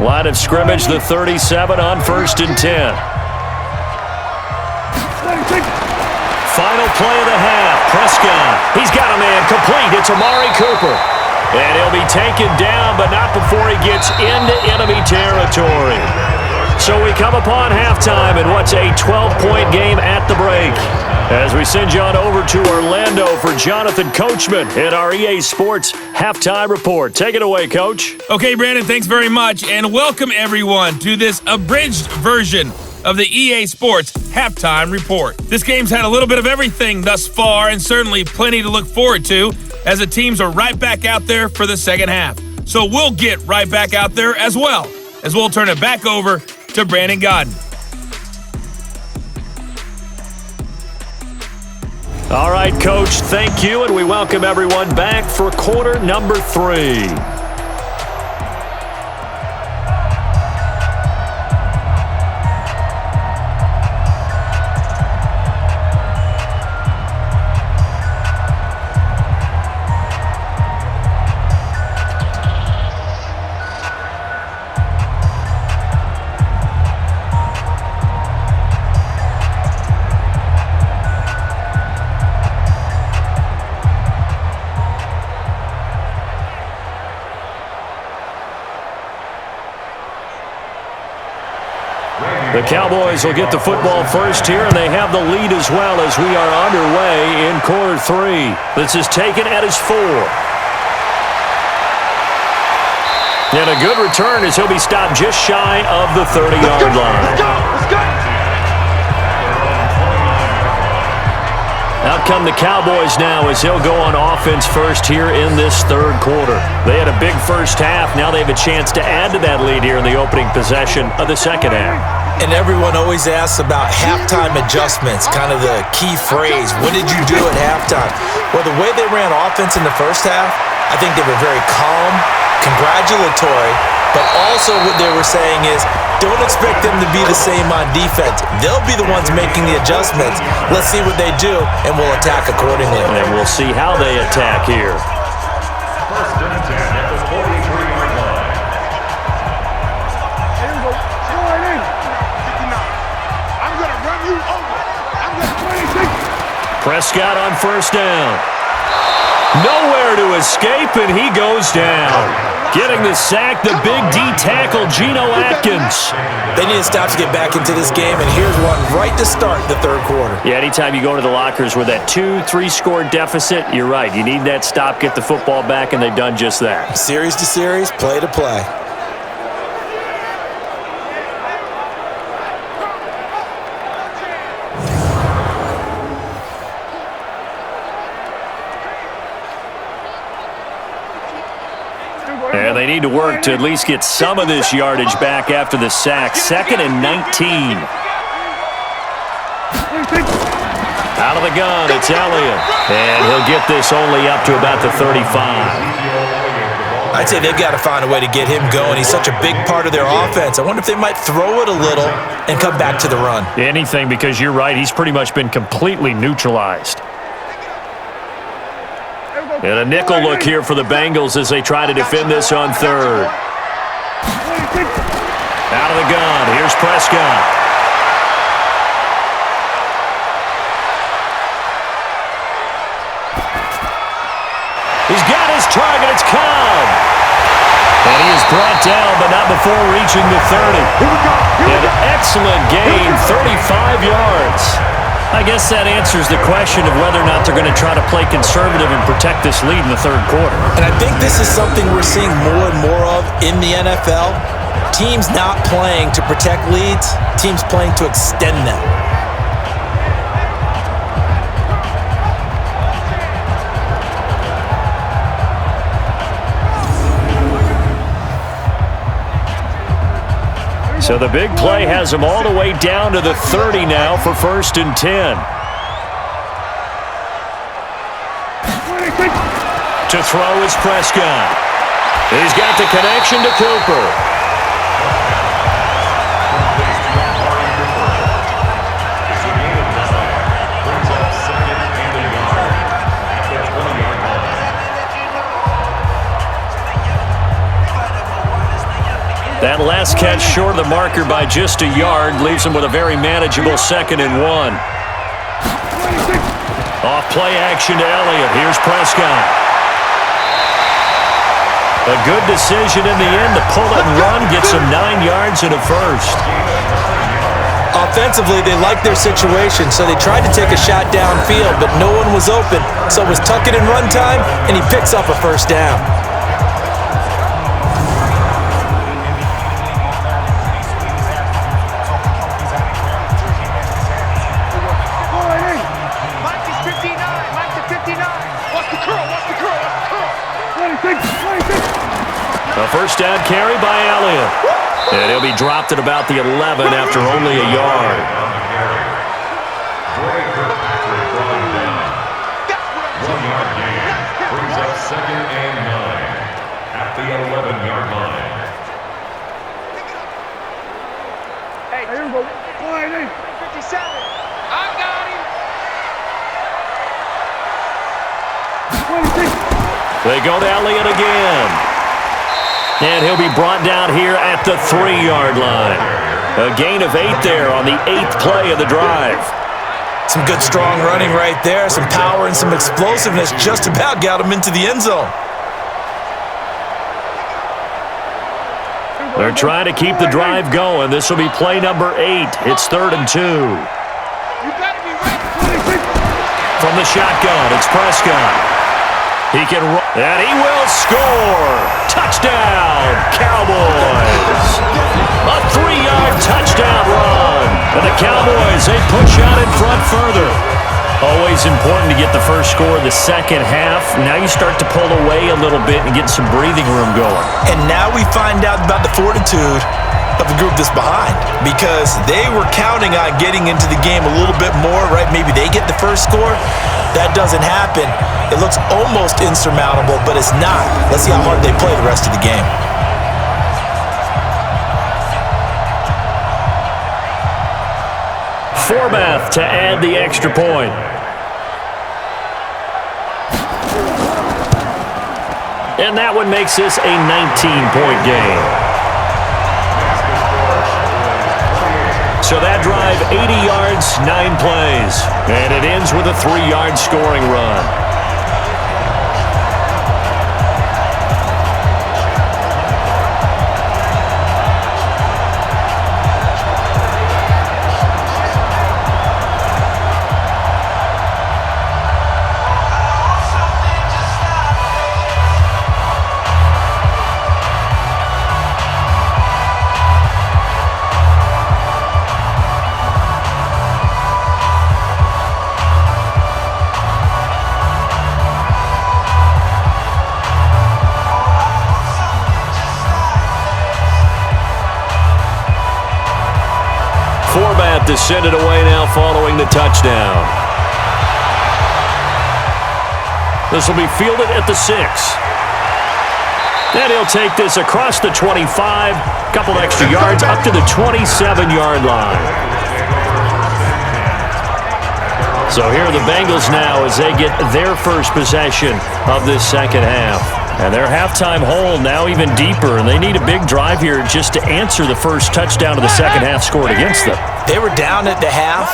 Line of scrimmage, the 37 on 1st and 10. Final play of the half. Prescott. He's got a man complete. It's Amari Cooper. And he'll be taken down, but not before he gets into enemy territory. So we come upon halftime in what's a 12-point game at the break. As we send you on over to Orlando for Jonathan Coachman in our EA Sports Halftime Report. Take it away, Coach. Okay, Brandon, thanks very much, and welcome everyone to this abridged version of the EA Sports Halftime Report. This game's had a little bit of everything thus far, and certainly plenty to look forward to, as the teams are right back out there for the second half. So we'll get right back out there as well, as we'll turn it back over to Brandon Godden. All right, Coach, thank you, and we welcome everyone back for quarter number 3. The Cowboys will get the football first here, and they have the lead as well as we are underway in quarter 3. This is taken at his 4. And a good return as he'll be stopped just shy of the 30-yard line. Let's go! Out come the Cowboys now as they'll go on offense first here in this third quarter. They had a big first half. Now they have a chance to add to that lead here in the opening possession of the second half. And everyone always asks about halftime adjustments, kind of the key phrase. What did you do at halftime? Well, the way they ran offense in the first half, I think they were very calm, congratulatory, but also what they were saying is, don't expect them to be the same on defense. They'll be the ones making the adjustments. Let's see what they do, and we'll attack accordingly. And we'll see how they attack here. First and 10 at the 43-yard line. I'm going to run you over. I'm going to 26. Prescott on first down. Nowhere to escape, and he goes down. Getting the sack, the big D tackle, Geno Atkins. They need to stop to get back into this game, and here's one right to start the third quarter. Yeah, anytime you go to the lockers with that 2-3 score deficit, you're right. You need that stop, get the football back, and they've done just that. Series to series, play to play. And they need to work to at least get some of this yardage back after the sack. 2nd and 19. Out of the gun, it's Elliott. And he'll get this only up to about the 35. I'd say they've got to find a way to get him going. He's such a big part of their offense. I wonder if they might throw it a little and come back to the run. Anything, because you're right. He's pretty much been completely neutralized. And a nickel look here for the Bengals as they try to defend this on third. Out of the gun, here's Prescott. He's got his target, it's Cobb. And he is brought down, but not before reaching the 30. An excellent gain, 35 yards. I guess that answers the question of whether or not they're going to try to play conservative and protect this lead in the third quarter. And I think this is something we're seeing more and more of in the NFL. Teams not playing to protect leads, teams playing to extend them. So the big play has him all the way down to the 30 now for 1st and 10. To throw is Prescott. He's got the connection to Cooper. That last catch short of the marker by just a yard leaves him with a very manageable 2nd and 1. Off play action to Elliott. Here's Prescott. A good decision in the end to pull it and run, gets him 9 yards and a first. Offensively, they liked their situation, so they tried to take a shot downfield, but no one was open. So it was tuck it and run time, and he picks up a first down. A first down carry by Elliott. And he'll be dropped at about the 11 after only a yard. Brings up 2nd and 9 at the 11-yard line. Hey, here we go. 57. I got him. They go to Elliott again. And he'll be brought down here at the 3-yard line. A gain of 8 there on the 8th play of the drive. Some good, strong running right there. Some power and some explosiveness just about got him into the end zone. They're trying to keep the drive going. This will be play number 8. It's 3rd and 2. From the shotgun, it's Prescott. He can run, and he will score. Touchdown, Cowboys. A 3-yard touchdown run. And the Cowboys, they push out in front further. Always important to get the first score of the second half. Now you start to pull away a little bit and get some breathing room going. And now we find out about the fortitude of the group that's behind, because they were counting on getting into the game a little bit more, right? Maybe they get the first score. That doesn't happen. It looks almost insurmountable, but it's not. Let's see how hard they play the rest of the game. Forbath to add the extra point. And that one makes this a 19-point game. So that drive, 80 yards, 9 plays. And it ends with a 3-yard scoring run. Forbath to send it away now following the touchdown. This will be fielded at the 6. Then he'll take this across the 25, couple extra yards up to the 27-yard line. So here are the Bengals now as they get their first possession of this second half. And their halftime hole now even deeper, and they need a big drive here just to answer the first touchdown of the second half scored against them. They were down at the half.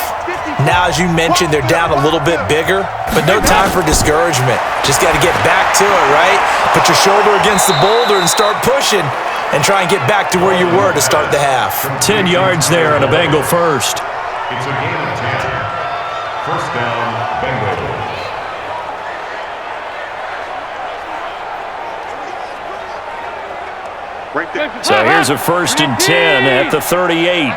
Now, as you mentioned, they're down a little bit bigger, but no time for discouragement. Just got to get back to it, right? Put your shoulder against the boulder and start pushing and try and get back to where you were to start the half. 10 yards there on a Bengal first. It's a game of 10. First down, Bengals. So here's a 1st and 10 at the 38.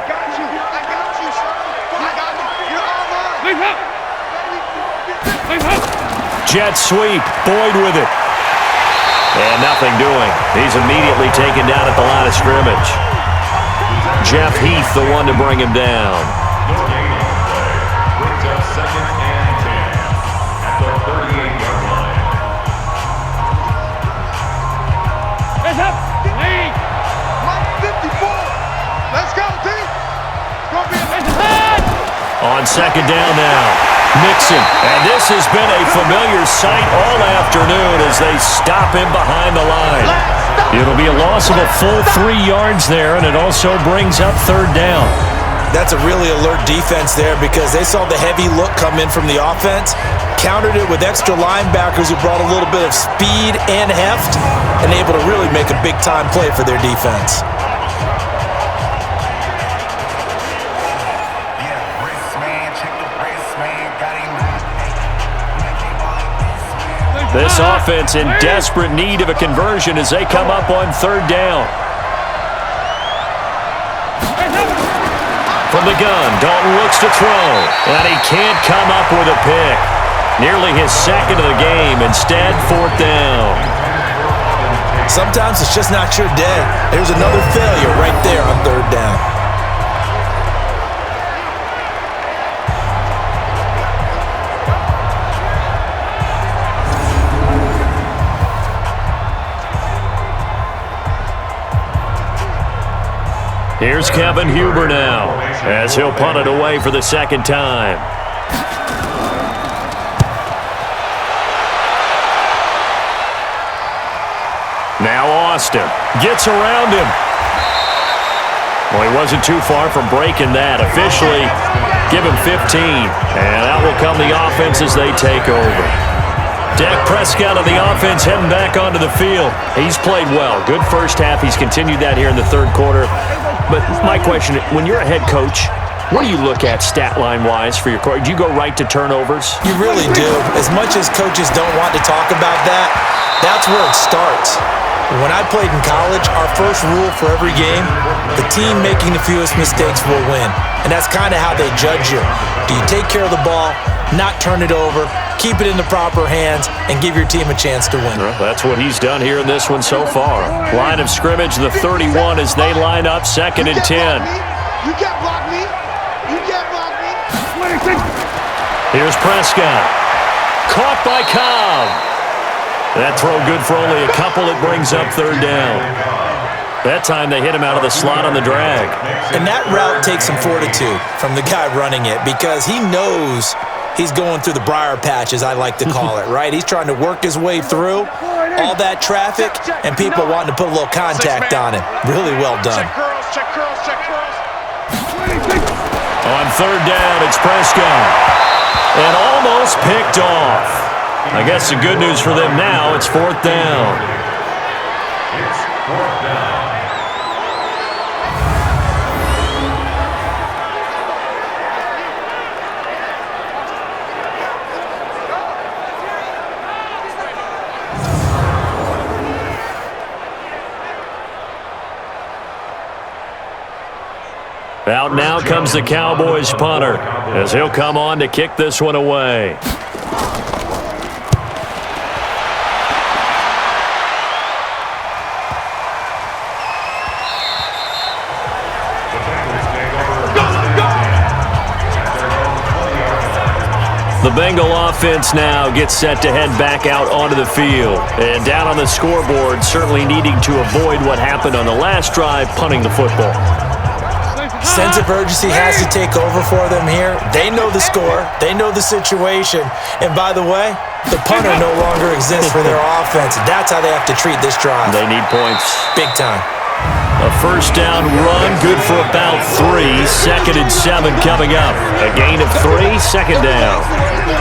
Jet sweep, Boyd with it. And nothing doing. He's immediately taken down at the line of scrimmage. Jeff Heath, the one to bring him down. No gain on the play. Brings up 2nd and 10 at the 38-yard line. Hands up. Lead. 54. Let's go, team. On 2nd down now. Mixon, and this has been a familiar sight all afternoon as they stop him behind the line. It'll be a loss of a full 3 yards there, and it also brings up 3rd down. That's a really alert defense there because they saw the heavy look come in from the offense, countered it with extra linebackers who brought a little bit of speed and heft, and able to really make a big-time play for their defense. This offense in desperate need of a conversion as they come up on 3rd down. From the gun, Dalton looks to throw, and he can't come up with a pick. Nearly his 2nd of the game, instead 4th down. Sometimes it's just not your day. There's another failure right there on 3rd down. Here's Kevin Huber now as he'll punt it away for the 2nd time. Now Austin gets around him. Well, he wasn't too far from breaking that. Officially, give him 15. And out will come the offense as they take over. Dak Prescott of the offense heading back onto the field. He's played well. Good first half. He's continued that here in the third quarter. But my question, when you're a head coach, what do you look at stat line-wise for your coach? Do you go right to turnovers? You really do. As much as coaches don't want to talk about that, that's where it starts. When I played in college, our first rule for every game, the team making the fewest mistakes will win. And that's kind of how they judge you. Do you take care of the ball, not turn it over, keep it in the proper hands, and give your team a chance to win? Well, that's what he's done here in this one so far. Line of scrimmage, the 31 as they line up, 2nd and 10. You can't block me. You can't block me. Here's Prescott. Caught by Cobb. That throw good for only a couple. It brings up 3rd down. That time they hit him out of the slot on the drag. And that route takes some fortitude from the guy running it because he knows he's going through the briar patch, as I like to call it, right? He's trying to work his way through all that traffic and people wanting to put a little contact on it. Really well done. Check curls. On 3rd down, it's Prescott. And almost picked off. I guess the good news for them now, it's 4th down. It's 4th down. Out now comes the Cowboys punter as he'll come on to kick this one away. The Bengal offense now gets set to head back out onto the field. And down on the scoreboard, certainly needing to avoid what happened on the last drive, punting the football. Sense of urgency has to take over for them here. They know the score. They know the situation. And by the way, the punter no longer exists for their offense. That's how they have to treat this drive. They need points. Big time. A 1st down run, good for about 3. 2nd and 7 coming up. A gain of 3, 2nd down.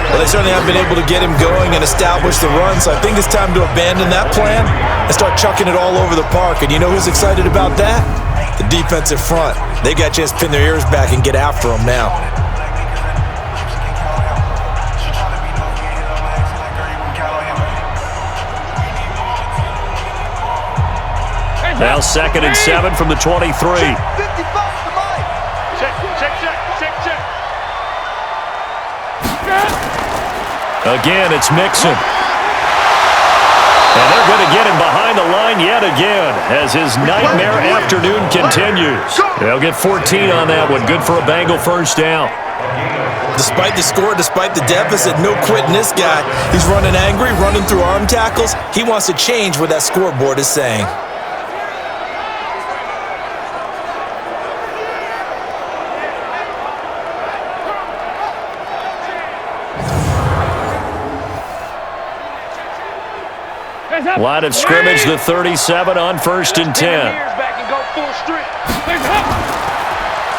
Well, they certainly haven't been able to get him going and establish the run, so I think it's time to abandon that plan and start chucking it all over the park. And you know who's excited about that? The defensive front. They got a chance to pin their ears back and get after him now. Now 2nd and 7 from the 23. Check. Again, it's Mixon. And they're going to get him behind the line yet again as his nightmare afternoon continues. They'll get 14 on that one. Good for a Bengal 1st down. Despite the score, despite the deficit, no quitting this guy. He's running angry, running through arm tackles. He wants to change what that scoreboard is saying. Line of scrimmage, the 37 on 1st and 10.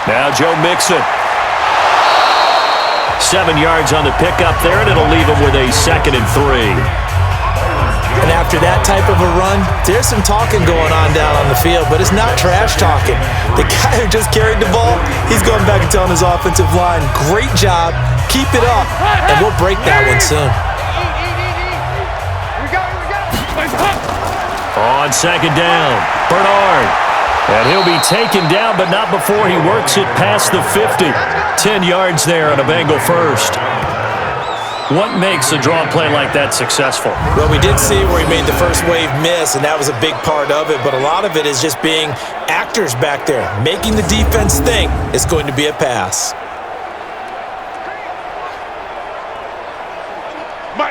Now Joe Mixon. 7 yards on the pickup there, and it'll leave him with a 2nd and 3. And after that type of a run, there's some talking going on down on the field, but it's not trash talking. The guy who just carried the ball, he's going back and telling his offensive line, great job, keep it up, and we'll break that one soon. On 2nd down, Bernard. And he'll be taken down, but not before he works it past the 50. 10 yards there on a Bengal 1st. What makes a draw play like that successful? Well, we did see where he made the first wave miss, and that was a big part of it, but a lot of it is just being actors back there, making the defense think it's going to be a pass.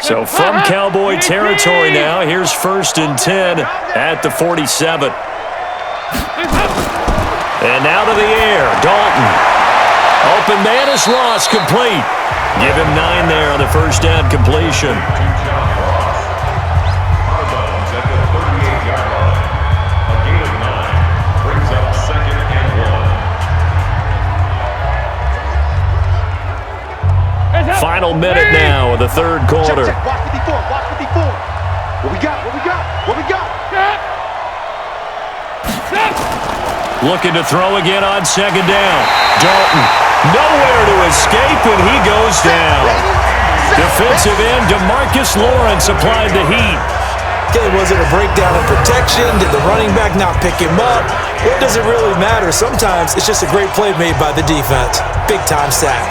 So from Cowboy territory now, here's 1st and 10 at the 47. And now to the air, Dalton. Open man is lost, complete. Give him 9 there on the 1st down completion. Final minute now of the third quarter. Check. Watch 54. Watch 54. What we got? What we got? What we got? Looking to throw again on second down. Dalton, nowhere to escape, and he goes down. Defensive end DeMarcus Lawrence applied the heat. Okay, was it a breakdown in protection? Did the running back not pick him up? What does it really matter? Sometimes it's just a great play made by the defense. Big-time sack.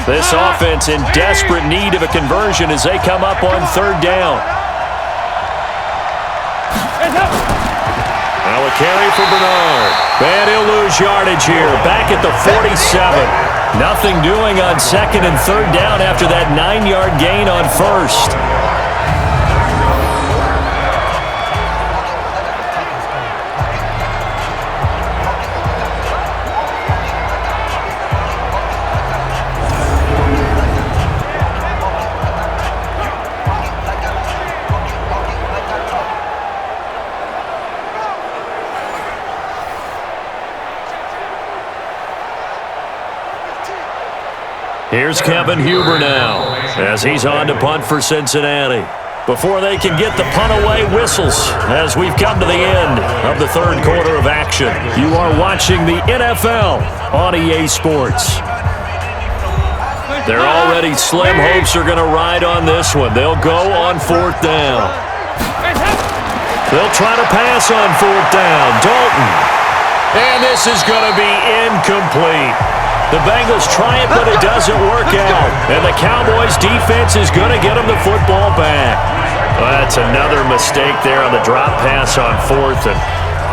This offense in desperate need of a conversion as they come up on third down. Now a carry for Bernard. And he'll lose yardage here. Back at the 47. Nothing doing on second and third down after that 9-yard gain on first. Here's Kevin Huber now as he's on to punt for Cincinnati. Before they can get the punt away, whistles as we've come to the end of the third quarter of action. You are watching the NFL on EA Sports. They're already slim hopes are going to ride on this one. They'll go on fourth down. They'll try to pass on fourth down. Dalton. And this is going to be incomplete. The Bengals try it, but it doesn't work out. And the Cowboys' defense is going to get them the football back. Well, that's another mistake there on the drop pass on fourth. And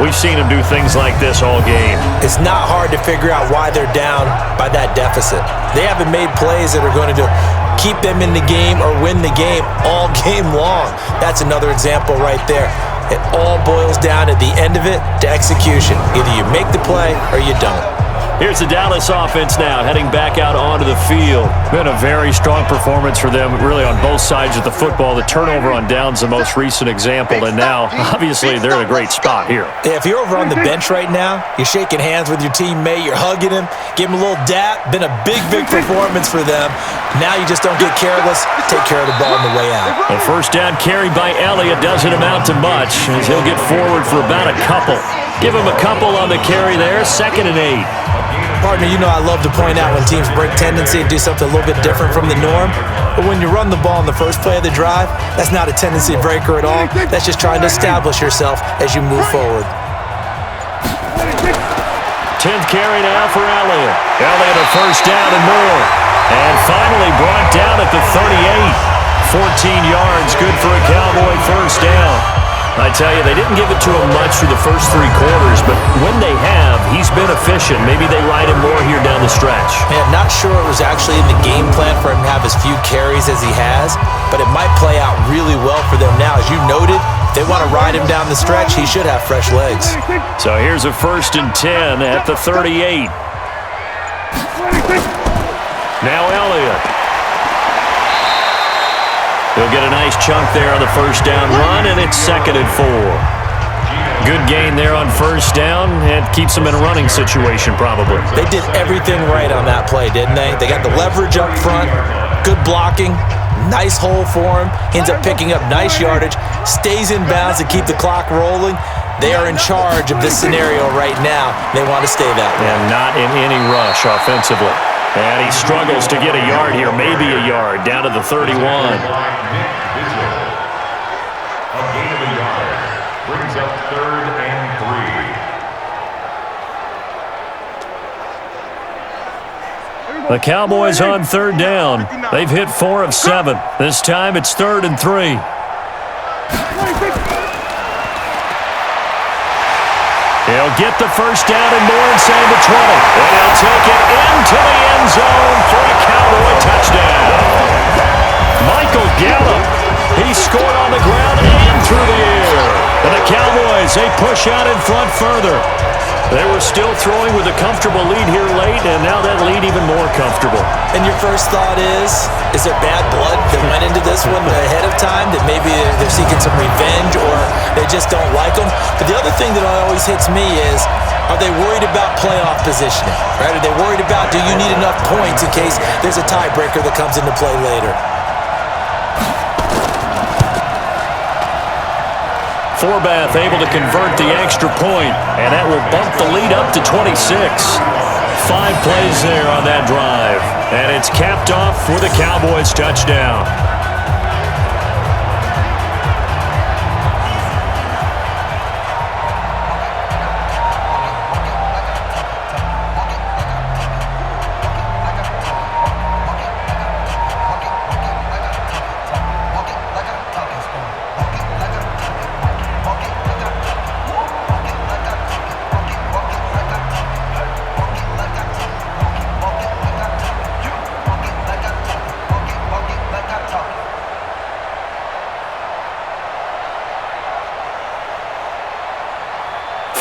we've seen them do things like this all game. It's not hard to figure out why they're down by that deficit. They haven't made plays that are going to keep them in the game or win the game all game long. That's another example right there. It all boils down at the end of it to execution. Either you make the play or you don't. Here's the Dallas offense now, heading back out onto the field. Been a very strong performance for them, really on both sides of the football. The turnover on downs, the most recent example, and now, obviously, they're in a great spot here. Yeah, if you're over on the bench right now, you're shaking hands with your teammate, you're hugging him, give him a little dap. Been a big performance for them. Now you just don't get careless, take care of the ball on the way out. A first down carry by Elliott doesn't amount to much, as he'll get forward for about a couple. Give him a couple on the carry there, 2nd and 8. Partner, you know I love to point out when teams break tendency and do something a little bit different from the norm. But when you run the ball in the first play of the drive, that's not a tendency breaker at all. That's just trying to establish yourself as you move forward. 10th carry now for Elliott. Elliott a first down and more. And finally brought down at the 38. 14 yards, good for a Cowboy first down. I tell you, they didn't give it to him much through the first 3 quarters, but when they have, he's been efficient. Maybe they ride him more here down the stretch. Man, not sure it was actually in the game plan for him to have as few carries as he has, but it might play out really well for them now. As you noted, if they want to ride him down the stretch, he should have fresh legs. So here's a 1st and 10 at the 38. Now Elliott. He'll get a nice chunk there on the first down run, and it's 2nd and 4. Good gain there on first down, and keeps them in a running situation probably. They did everything right on that play, didn't they? They got the leverage up front, good blocking, nice hole for him, ends up picking up nice yardage, stays in bounds to keep the clock rolling. They are in charge of this scenario right now. They want to stay that way. And not in any rush offensively. And he struggles to get a yard here, maybe a yard, down to the 31. A gain of a yard brings up 3rd and 3. The Cowboys on 3rd down. They've hit 4 of 7. This time it's 3rd and 3. He'll get the first down and more inside the 20. And he'll take it into the end zone for a Cowboy touchdown. Michael Gallup, he scored on the ground and through the air. And the Cowboys, they push out in front further. They were still throwing with a comfortable lead here late, and now that lead even more comfortable. And your first thought is there bad blood that went into this one ahead of time, that maybe they're seeking some revenge or they just don't like them? But the other thing that always hits me is, are they worried about playoff positioning? Right? Are they worried about, do you need enough points in case there's a tiebreaker that comes into play later? Forbath able to convert the extra point, and that will bump the lead up to 26. 5 plays there on that drive, and it's capped off with a Cowboys touchdown.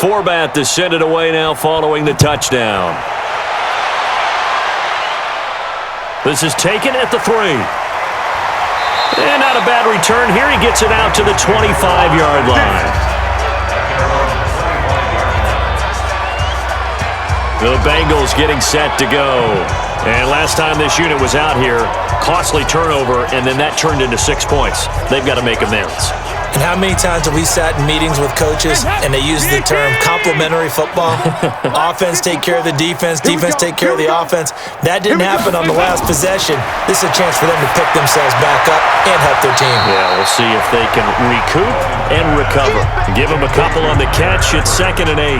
Forbath to send it away now following the touchdown. This is taken at the 3. And not a bad return here. He gets it out to the 25-yard line. The Bengals getting set to go. And last time this unit was out here, costly turnover, and then that turned into 6 points. They've got to make amends. And how many times have we sat in meetings with coaches and they use the term complementary football? Offense take care of the defense, defense take care of the offense. That didn't happen on the last possession. This is a chance for them to pick themselves back up and help their team. Yeah, we'll see if they can recoup and recover. Give them a couple on the catch. It's 2nd and 8.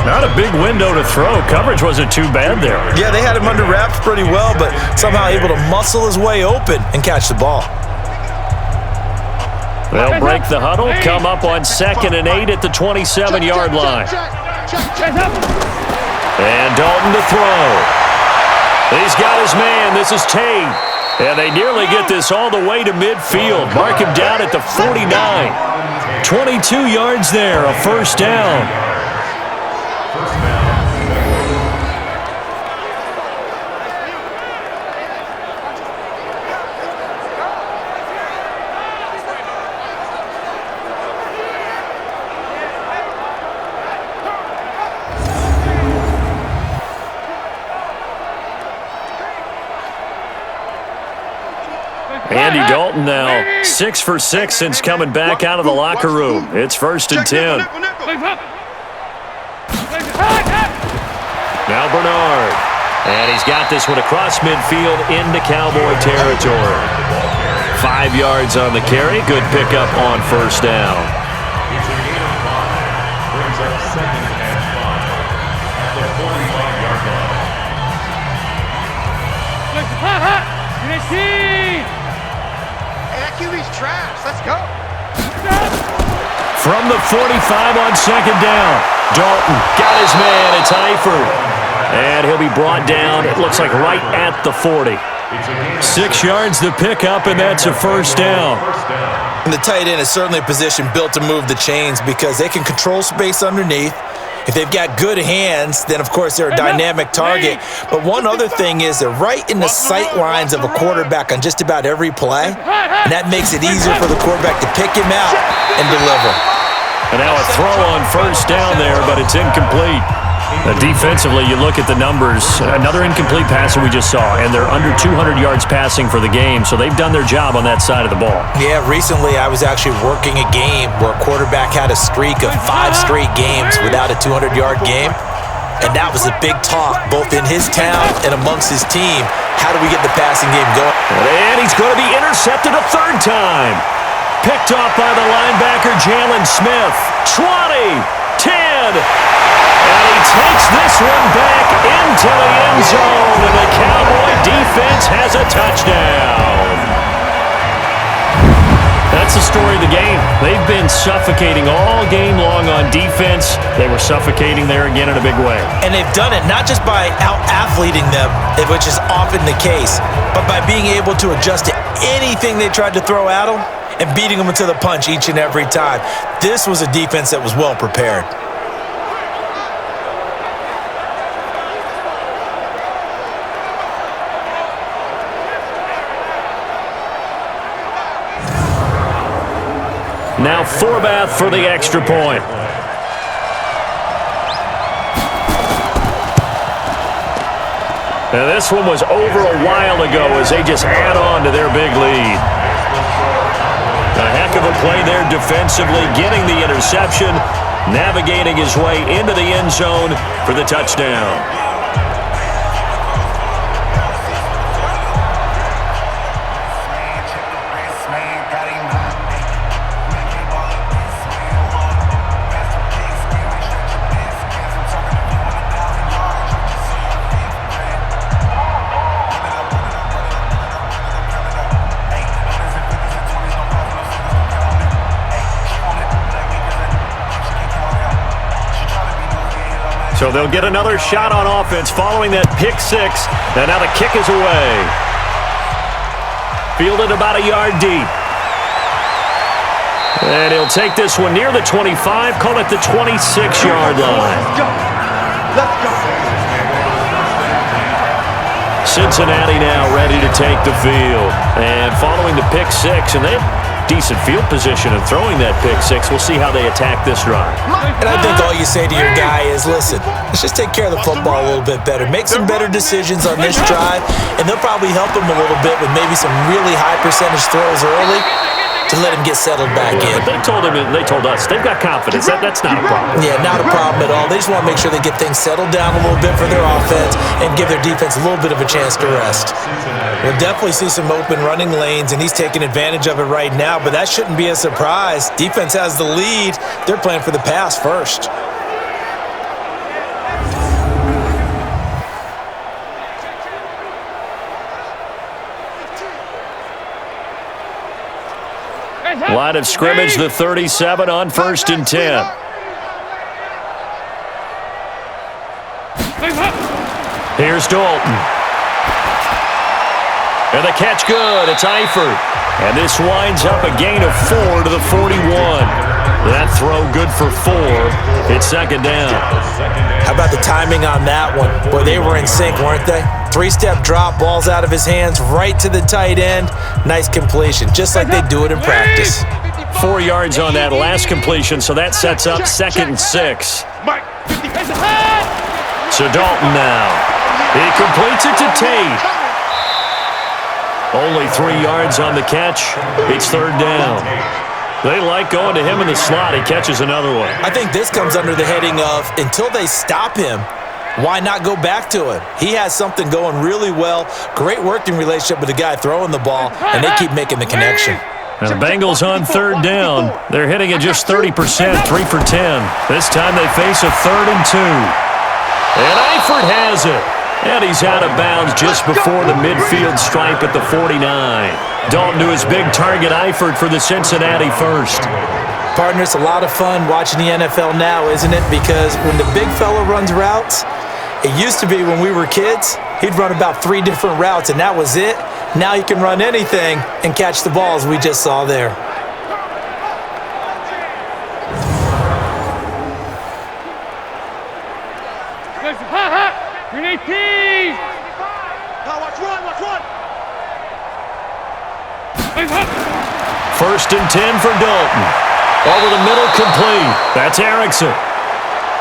Not a big window to throw. Coverage wasn't too bad there. Yeah, they had him under wraps pretty well, but somehow able to muscle his way open and catch the ball. They'll break the huddle, come up on 2nd and 8 at the 27-yard line. And Dalton to throw. He's got his man. This is Tate. And they nearly get this all the way to midfield. Mark him down at the 49. 22 yards there, a first down. Andy Dalton now 6 for 6 since coming back out of the locker room. It's 1st and 10. Now Bernard. And he's got this one across midfield into Cowboy territory. 5 yards on the carry. Good pickup on first down. It's a gain of 5. Brings up 2nd and 5 at the 45-yard line. QB's trash. Let's go. From the 45 on 2nd down. Dalton got his man. It's Eifert. And he'll be brought down, it looks like, right at the 40. 6 yards the pickup, and that's a first down. And the tight end is certainly a position built to move the chains because they can control space underneath. If they've got good hands, then, of course, they're a dynamic target. But one other thing is they're right in the sight lines of a quarterback on just about every play, and that makes it easier for the quarterback to pick him out and deliver. And now a throw on first down there, but it's incomplete. Defensively, you look at the numbers. Another incomplete pass that we just saw, and they're under 200 yards passing for the game, so they've done their job on that side of the ball. Yeah, recently I was actually working a game where a quarterback had a streak of 5 straight games without a 200-yard game, and that was a big talk both in his town and amongst his team. How do we get the passing game going? And he's going to be intercepted a 3rd time. Picked off by the linebacker, Jalen Smith. 20, 10. And he takes this one back into the end zone, and the Cowboy defense has a touchdown. That's the story of the game. They've been suffocating all game long on defense. They were suffocating there again in a big way. And they've done it not just by out-athleting them, which is often the case, but by being able to adjust to anything they tried to throw at them and beating them to the punch each and every time. This was a defense that was well prepared. Now Forbath for the extra point. Now this one was over a while ago as they just add on to their big lead. A heck of a play there defensively, getting the interception, navigating his way into the end zone for the touchdown. So they'll get another shot on offense following that pick six. And now the kick is away. Fielded about a yard deep. And he'll take this one near the 25, call it the 26-yard line. Let's go. Cincinnati now ready to take the field. And following the pick six, and they have decent field position of throwing that pick six. We'll see how they attack this drive. And I think all you say to your guy is, listen, let's just take care of the football a little bit better. Make some better decisions on this drive, and they'll probably help him a little bit with maybe some really high percentage throws early to let him get settled back in. But they told us they've got confidence. That's not a problem. Yeah, not a problem at all. They just want to make sure they get things settled down a little bit for their offense and give their defense a little bit of a chance to rest. We'll definitely see some open running lanes, and he's taking advantage of it right now, but that shouldn't be a surprise. Defense has the lead. They're playing for the pass first. Line of scrimmage, the 37 on 1st and 10. Here's Dalton. And the catch good. It's Eifert. And this winds up a gain of 4 to the 41. That throw good for 4. It's second down. How about the timing on that one? Boy, they were in sync, weren't they? 3-step drop, balls out of his hands, right to the tight end. Nice completion, just like they do it in practice. 4 yards on that last completion, so that sets up 2nd and 6. So Dalton now. He completes it to Tate. Only 3 yards on the catch. It's 3rd down. They like going to him in the slot. He catches another one. I think this comes under the heading of, until they stop him, why not go back to him? He has something going really well. Great working relationship with the guy throwing the ball, and they keep making the connection. Now the Bengals on 3rd down. They're hitting at just 30%, 3 for 10. This time they face a 3rd and 2. And Eifert has it. And he's out of bounds just before the midfield stripe at the 49. Dalton to his big target, Eifert, for the Cincinnati first. Partner, it's a lot of fun watching the NFL now, isn't it? Because when the big fella runs routes, it used to be when we were kids, he'd run about 3 different routes, and that was it. Now he can run anything and catch the balls we just saw there. First and 10 for Dalton. Over the middle, complete. That's Erickson.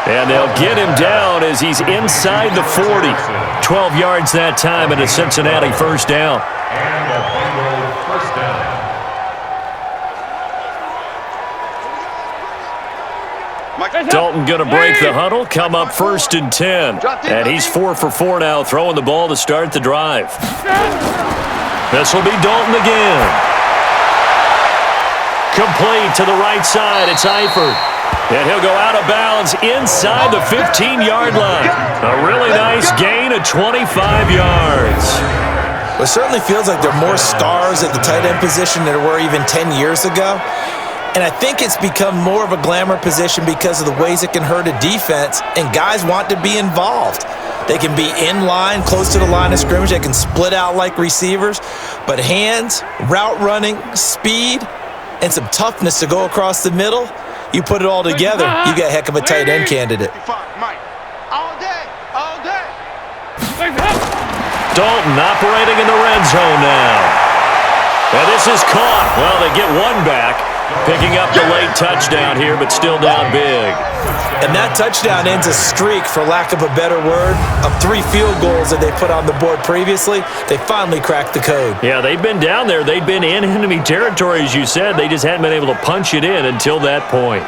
And they'll get him down as he's inside the 40. 12 yards that time and a Cincinnati first down. And a Bengals first down. Dalton going to break the huddle, come up 1st and 10. And he's 4 for 4 now, throwing the ball to start the drive. This will be Dalton again. Complete to the right side. It's Eifert. And he'll go out of bounds inside the 15-yard line. A really nice gain of 25 yards. Well, it certainly feels like there are more stars at the tight end position than there were even 10 years ago. And I think it's become more of a glamour position because of the ways it can hurt a defense, and guys want to be involved. They can be in line, close to the line of scrimmage. They can split out like receivers. But hands, route running, speed, and some toughness to go across the middle, you put it all together, you got a heck of a tight end candidate. Dalton operating in the red zone now. And this is caught. Well, they get one back. Picking up the late touchdown here, but still down big. And that touchdown ends a streak, for lack of a better word, of 3 field goals that they put on the board previously. They finally cracked the code. Yeah, they've been down there. They've been in enemy territory, as you said. They just hadn't been able to punch it in until that point.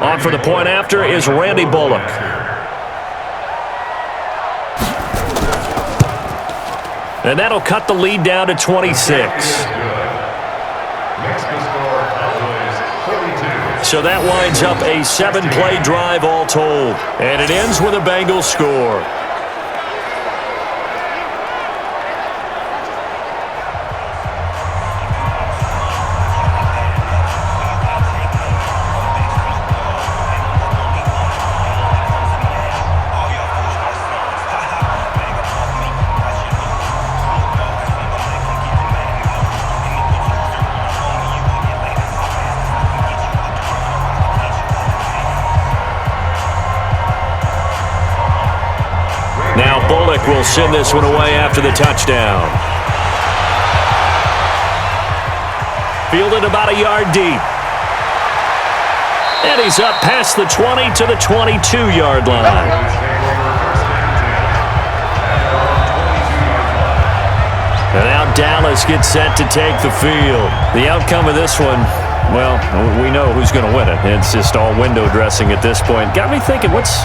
On for the point after is Randy Bullock. And that'll cut the lead down to 26. So that winds up a 7-play drive all told. And it ends with a Bengals score. Now Bullock will send this one away after the touchdown. Fielded about a yard deep. And he's up past the 20 to the 22-yard line. And now Dallas gets set to take the field. The outcome of this one, well, we know who's going to win it. It's just all window dressing at this point. Got me thinking, what's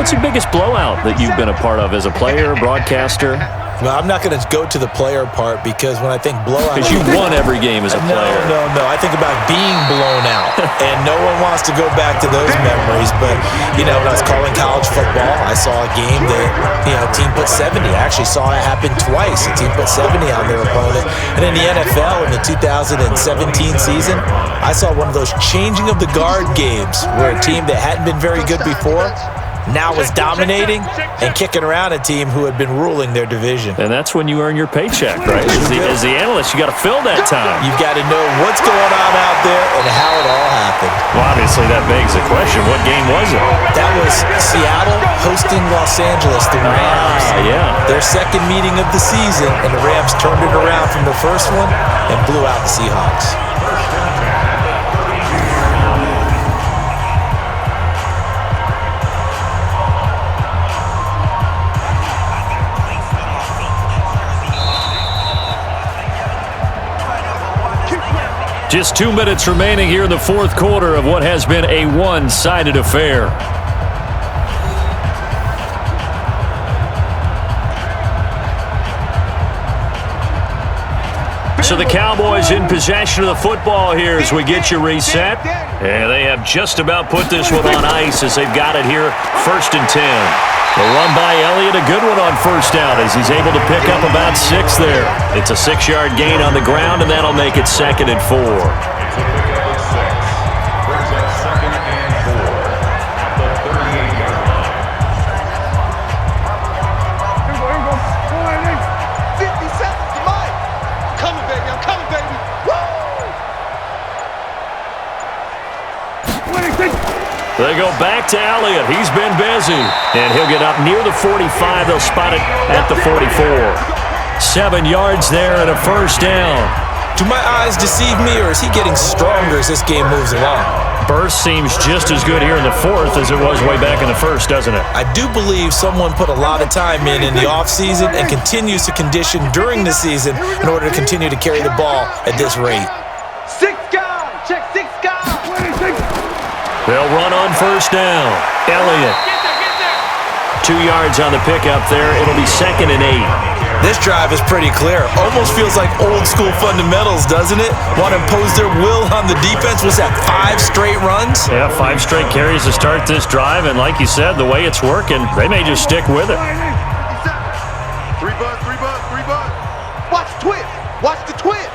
the biggest blowout that you've been a part of as a player, broadcaster? Well, I'm not going to go to the player part, because when I think blowout... Because you won every game as a player. No. I think about being blown out. And no one wants to go back to those memories. But, when I was calling college football, I saw a game that, a team put 70. I actually saw it happen twice. A team put 70 on their opponent. And in the NFL, in the 2017 season, I saw one of those changing of the guard games where a team that hadn't been very good before now was dominating and kicking around a team who had been ruling their division. And that's when you earn your paycheck, right? As the analyst, you got to fill that time. You've got to know what's going on out there and how it all happened. Well, obviously, that begs the question, what game was it? That was Seattle hosting Los Angeles, the Rams. Yeah. Their second meeting of the season, and the Rams turned it around from the first one and blew out the Seahawks. Just 2 minutes remaining here in the fourth quarter of what has been a one-sided affair. So the Cowboys in possession of the football here as we get you reset. And they have just about put this one on ice as they've got it here, 1st and 10. The run by Elliott, a good one on first down as he's able to pick up about 6 there. It's a 6-yard gain on the ground, and that'll make it 2nd and 4. It's a pickup of 6. Brings up 2nd and 4 at the 38-yard line. Here we go. 50 seconds to mine. I'm coming, baby. Woo! They go back to Elliott. He's been busy. And he'll get up near the 45. They'll spot it at the 44. 7 yards there and a first down. Do my eyes deceive me, or is he getting stronger as this game moves along? Burst seems just as good here in the fourth as it was way back in the first, doesn't it? I do believe someone put a lot of time in the offseason and continues to condition during the season in order to continue to carry the ball at this rate. 6 guys. Check 6 guys. 26. They'll run on first down. Elliott. 2 yards on the pickup there. It'll be 2nd and 8. This drive is pretty clear. Almost feels like old school fundamentals, doesn't it? Want to impose their will on the defense. Was that 5 straight runs? Yeah, 5 straight carries to start this drive. And like you said, the way it's working, they may just stick with it. 3 bucks. Watch the twist. Watch the twist.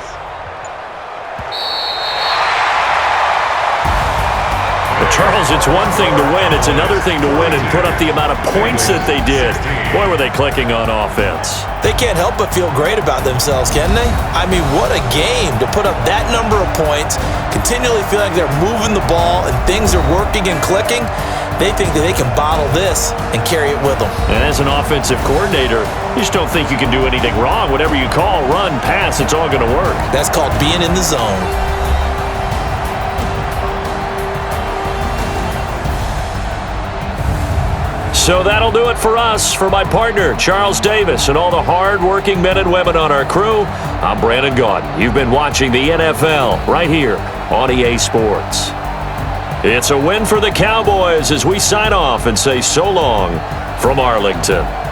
But Charles, it's one thing to win. It's another thing to win and put up the amount of points that they did. Boy, were they clicking on offense. They can't help but feel great about themselves, can they? I mean, what a game to put up that number of points, continually feel like they're moving the ball and things are working and clicking. They think that they can bottle this and carry it with them. And as an offensive coordinator, you just don't think you can do anything wrong. Whatever you call, run, pass, it's all going to work. That's called being in the zone. So that'll do it for us. For my partner, Charles Davis, and all the hard-working men and women on our crew, I'm Brandon Gaudin. You've been watching the NFL right here on EA Sports. It's a win for the Cowboys as we sign off and say so long from Arlington.